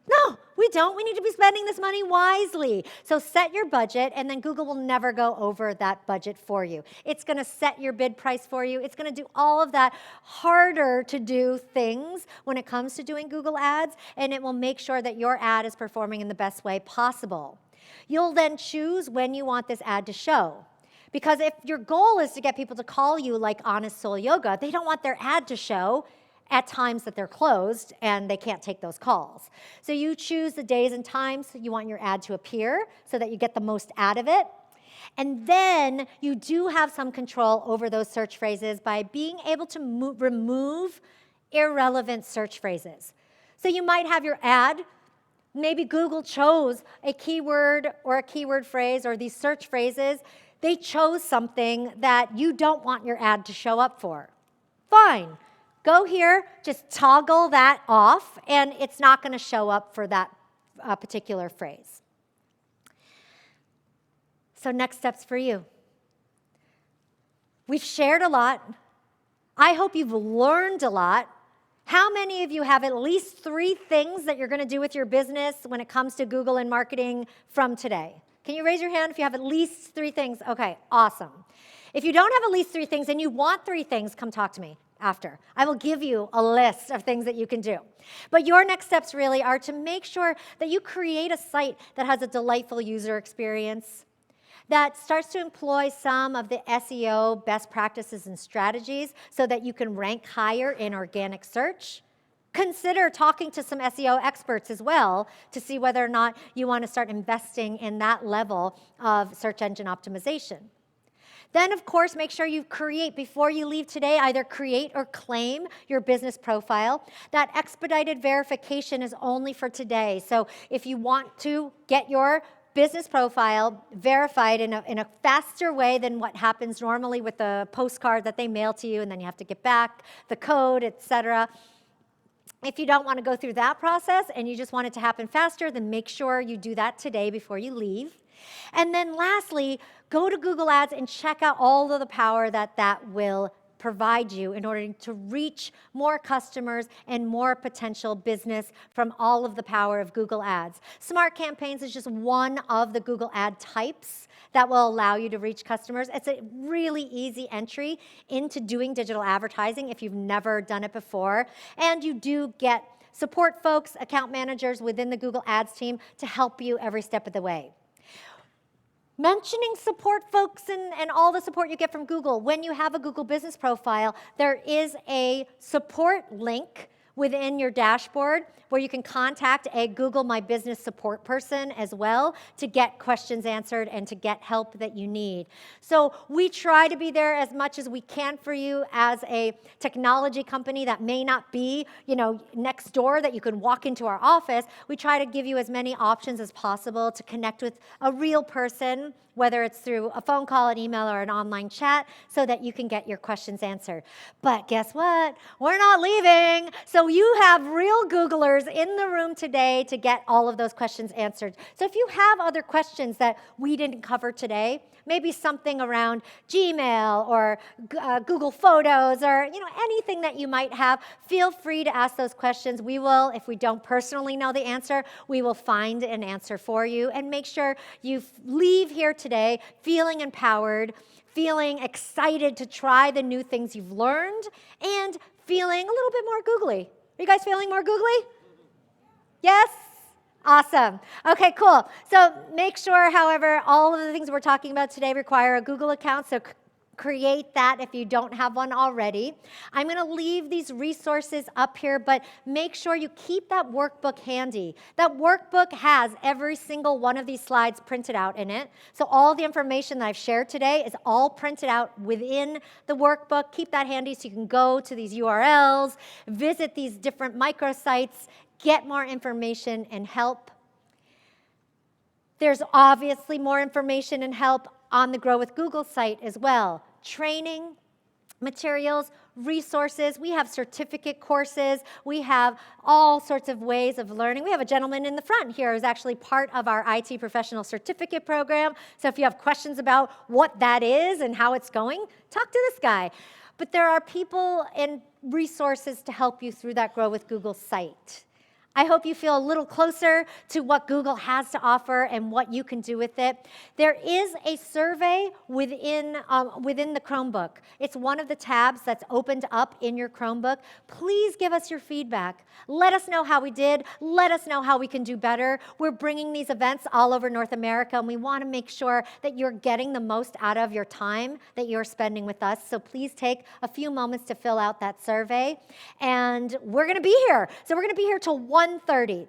No, we don't. We need to be spending this money wisely. So set your budget, and then Google will never go over that budget for you. It's going to set your bid price for you. It's going to do all of that harder to do things when it comes to doing Google Ads, and it will make sure that your ad is performing in the best way possible. You'll then choose when you want this ad to show. Because if your goal is to get people to call you like Honest Soul Yoga, they don't want their ad to show at times that they're closed and they can't take those calls. So you choose the days and times you want your ad to appear so that you get the most out of it. And then you do have some control over those search phrases by being able to remove irrelevant search phrases. So you might have your ad, maybe Google chose a keyword or a keyword phrase or these search phrases. They chose something that you don't want your ad to show up for. Fine. Go here, just toggle that off, and it's not going to show up for that particular phrase. So next steps for you. We've shared a lot. I hope you've learned a lot. How many of you have at least 3 things that you're going to do with your business when it comes to Google and marketing from today? Can you raise your hand if you have at least 3 things? Okay, awesome. If you don't have at least 3 things and you want 3 things, come talk to me after. I will give you a list of things that you can do. But your next steps really are to make sure that you create a site that has a delightful user experience, that starts to employ some of the SEO best practices and strategies so that you can rank higher in organic search. Consider talking to some SEO experts as well to see whether or not you want to start investing in that level of search engine optimization. Then, of course, make sure you create, before you leave today, either create or claim your business profile. That expedited verification is only for today. So if you want to get your business profile verified in a faster way than what happens normally with the postcard that they mail to you, and then you have to get back the code, etc. If you don't want to go through that process and you just want it to happen faster, then make sure you do that today before you leave. And then lastly, go to Google Ads and check out all of the power that that will provide you in order to reach more customers and more potential business from all of the power of Google Ads. Smart Campaigns is just one of the Google Ad types that will allow you to reach customers. It's a really easy entry into doing digital advertising if you've never done it before. And you do get support folks, account managers within the Google Ads team to help you every step of the way. Mentioning support folks and all the support you get from Google. When you have a Google business profile, there is a support link within your dashboard where you can contact a Google My Business support person as well to get questions answered and to get help that you need. So we try to be there as much as we can for you as a technology company that may not be, next door that you can walk into our office. We try to give you as many options as possible to connect with a real person, whether it's through a phone call, an email, or an online chat, so that you can get your questions answered. But guess what? We're not leaving. So you have real Googlers in the room today to get all of those questions answered. So if you have other questions that we didn't cover today, maybe something around Gmail or Google Photos or anything that you might have, feel free to ask those questions. We will, if we don't personally know the answer, we will find an answer for you and make sure you leave here today feeling empowered, feeling excited to try the new things you've learned, and feeling a little bit more googly. Are you guys feeling more googly? Yes? Awesome. Okay, cool. So make sure, however, all of the things we're talking about today require a Google account, so create that if you don't have one already. I'm going to leave these resources up here, but make sure you keep that workbook handy. That workbook has every single one of these slides printed out in it. So all the information that I've shared today is all printed out within the workbook. Keep that handy so you can go to these URLs, visit these different microsites, get more information and help. There's obviously more information and help on the Grow with Google site as well. Training, materials, resources. We have certificate courses. We have all sorts of ways of learning. We have a gentleman in the front here who's actually part of our IT professional certificate program. So if you have questions about what that is and how it's going, talk to this guy. But there are people and resources to help you through that Grow with Google site. I hope you feel a little closer to what Google has to offer and what you can do with it. There is a survey within the Chromebook. It's one of the tabs that's opened up in your Chromebook. Please give us your feedback. Let us know how we did. Let us know how we can do better. We're bringing these events all over North America, and we want to make sure that you're getting the most out of your time that you're spending with us. So please take a few moments to fill out that survey. And we're going to be here. So we're going to be here till 1:30.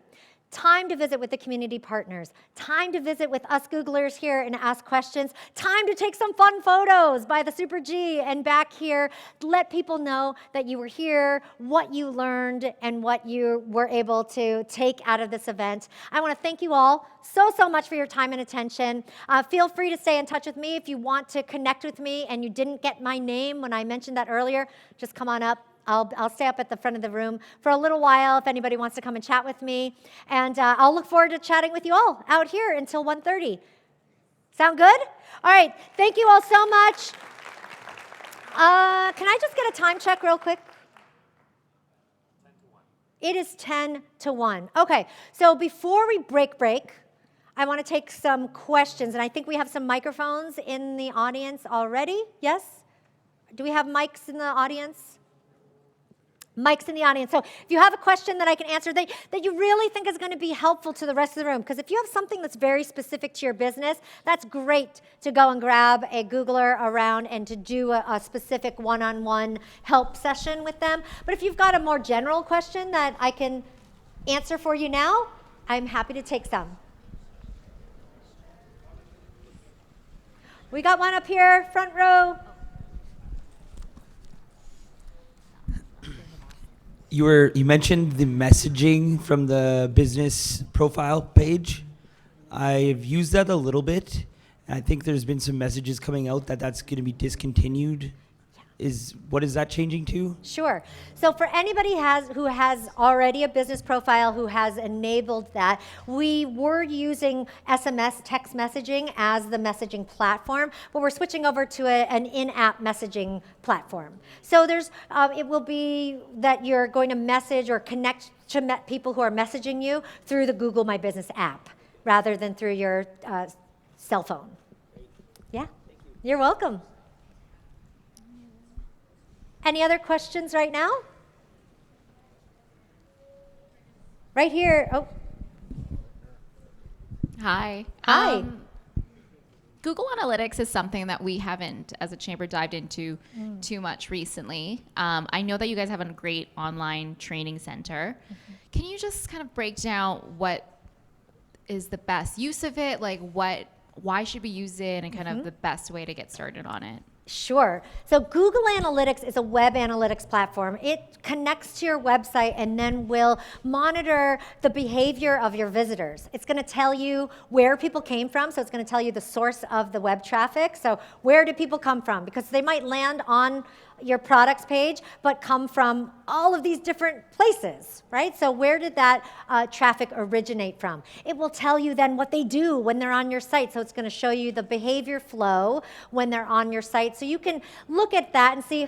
Time to visit with the community partners. Time to visit with us Googlers here and ask questions. Time to take some fun photos by the Super G and back here. Let people know that you were here, what you learned, and what you were able to take out of this event. I want to thank you all so much for your time and attention. Feel free to stay in touch with me if you want to connect with me and you didn't get my name when I mentioned that earlier. Just come on up. I'll stay up at the front of the room for a little while if anybody wants to come and chat with me. And I'll look forward to chatting with you all out here until 1:30. Sound good? All right. Thank you all so much. Can I just get a time check real quick? 10 to 1. It is 10 to 1. Okay. So before we break, I want to take some questions. And I think we have some microphones in the audience already. Yes? Do we have mics in the audience? Mics in the audience. So if you have a question that I can answer that you really think is going to be helpful to the rest of the room, because if you have something that's very specific to your business, that's great to go and grab a Googler around and to do a specific one-on-one help session with them. But if you've got a more general question that I can answer for you now, I'm happy to take some. We got one up here, front row. You mentioned the messaging from the business profile page. I've used that a little bit, and I think there's been some messages coming out that that's going to be discontinued. What is that changing to? Sure. So for anybody who has already a business profile who has enabled that, we were using SMS text messaging as the messaging platform, but we're switching over to an in-app messaging platform. So it will be that you're going to message or connect to people who are messaging you through the Google My Business app rather than through your cell phone. Yeah, you're welcome. Any other questions right now? Right here. Oh. Hi. Hi. Google Analytics is something that we haven't, as a chamber, dived into too much recently. I know that you guys have a great online training center. Mm-hmm. Can you just kind of break down what is the best use of it? Like why should we use it and kind of the best way to get started on it? Sure. So Google Analytics is a web analytics platform. It connects to your website and then will monitor the behavior of your visitors. It's going to tell you where people came from, so it's going to tell you the source of the web traffic. So where did people come from? Because they might land on your products page, but come from all of these different places, right? So where did that traffic originate from? It will tell you then what they do when they're on your site. So it's going to show you the behavior flow when they're on your site. So you can look at that and see,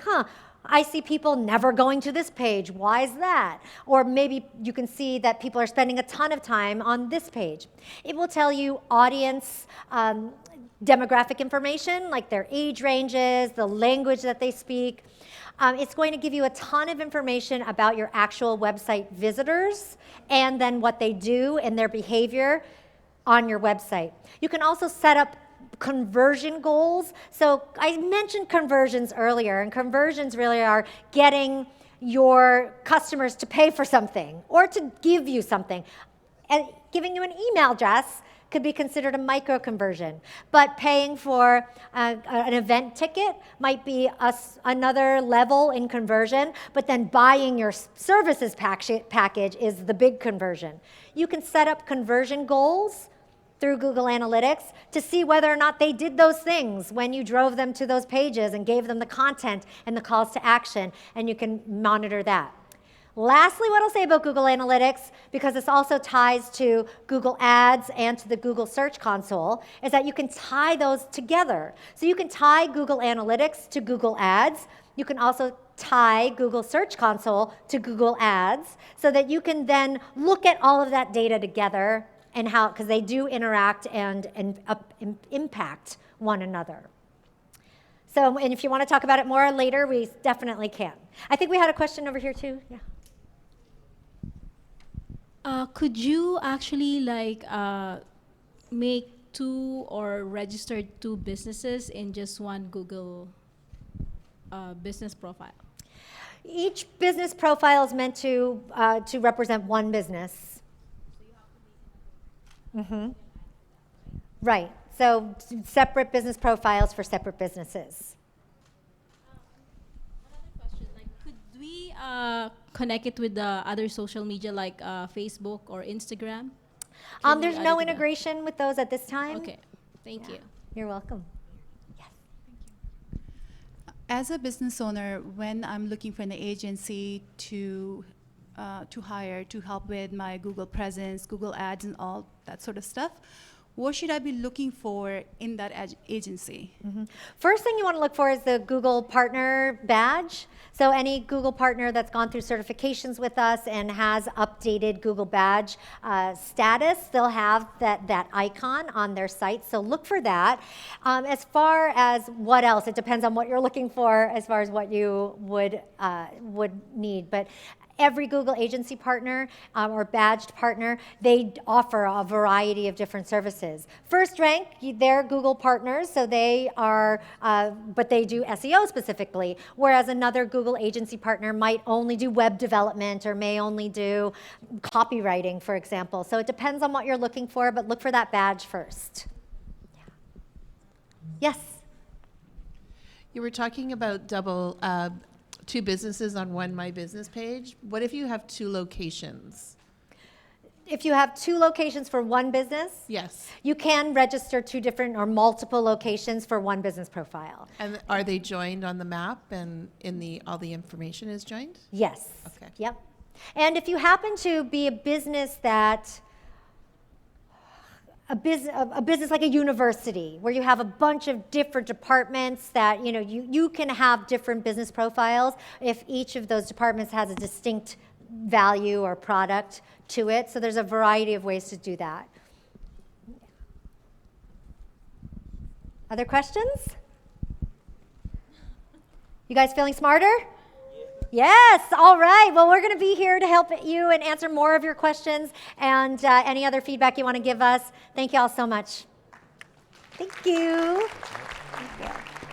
I see people never going to this page. Why is that? Or maybe you can see that people are spending a ton of time on this page. It will tell you audience demographic information, like their age ranges, the language that they speak. It's going to give you a ton of information about your actual website visitors and then what they do and their behavior on your website. You can also set up conversion goals. So I mentioned conversions earlier, and conversions really are getting your customers to pay for something or to give you something. And giving you an email address could be considered a micro conversion, but paying for an event ticket might be another level in conversion, but then buying your services package is the big conversion. You can set up conversion goals through Google Analytics to see whether or not they did those things when you drove them to those pages and gave them the content and the calls to action, and you can monitor that. Lastly, what I'll say about Google Analytics, because this also ties to Google Ads and to the Google Search Console, is that you can tie those together. So you can tie Google Analytics to Google Ads. You can also tie Google Search Console to Google Ads so that you can then look at all of that data together and how, because they do interact and impact one another. So, and if you want to talk about it more later, we definitely can. I think we had a question over here too. Yeah. Could you actually make two or register two businesses in just one Google business profile? Each business profile is meant to represent one business. Mm-hmm. Right. So separate business profiles for separate businesses. Another question, could we connect it with the other social media like Facebook or Instagram? There's no integration with those at this time. Okay. Thank you. You're welcome. As a business owner, when I'm looking for an agency to hire to help with my Google presence, Google Ads, and all that sort of stuff, what should I be looking for in that agency? Mm-hmm. First thing you want to look for is the Google Partner badge. So any Google partner that's gone through certifications with us and has updated Google badge status, they'll have that icon on their site. So look for that. As far as what else, it depends on what you're looking for as far as what you would need. But every Google agency partner or badged partner, they offer a variety of different services. First rank, they're Google partners, so they are, but they do SEO specifically, whereas another Google agency partner might only do web development or may only do copywriting, for example. So it depends on what you're looking for, but look for that badge first. Yeah. Yes? You were talking about two businesses on one My Business page. What if you have two locations? If you have two locations for one business, yes, you can register two different or multiple locations for one business profile. And are they joined on the map and all the information is joined? Yes. Okay. Yep. And if you happen to be a business that a business like a university where you have a bunch of different departments that you can have different business profiles if each of those departments has a distinct value or product to it. So there's a variety of ways to do that. Other questions? You guys feeling smarter? Yes, all right. Well, we're going to be here to help you and answer more of your questions and any other feedback you want to give us. Thank you all so much. Thank you. Thank you.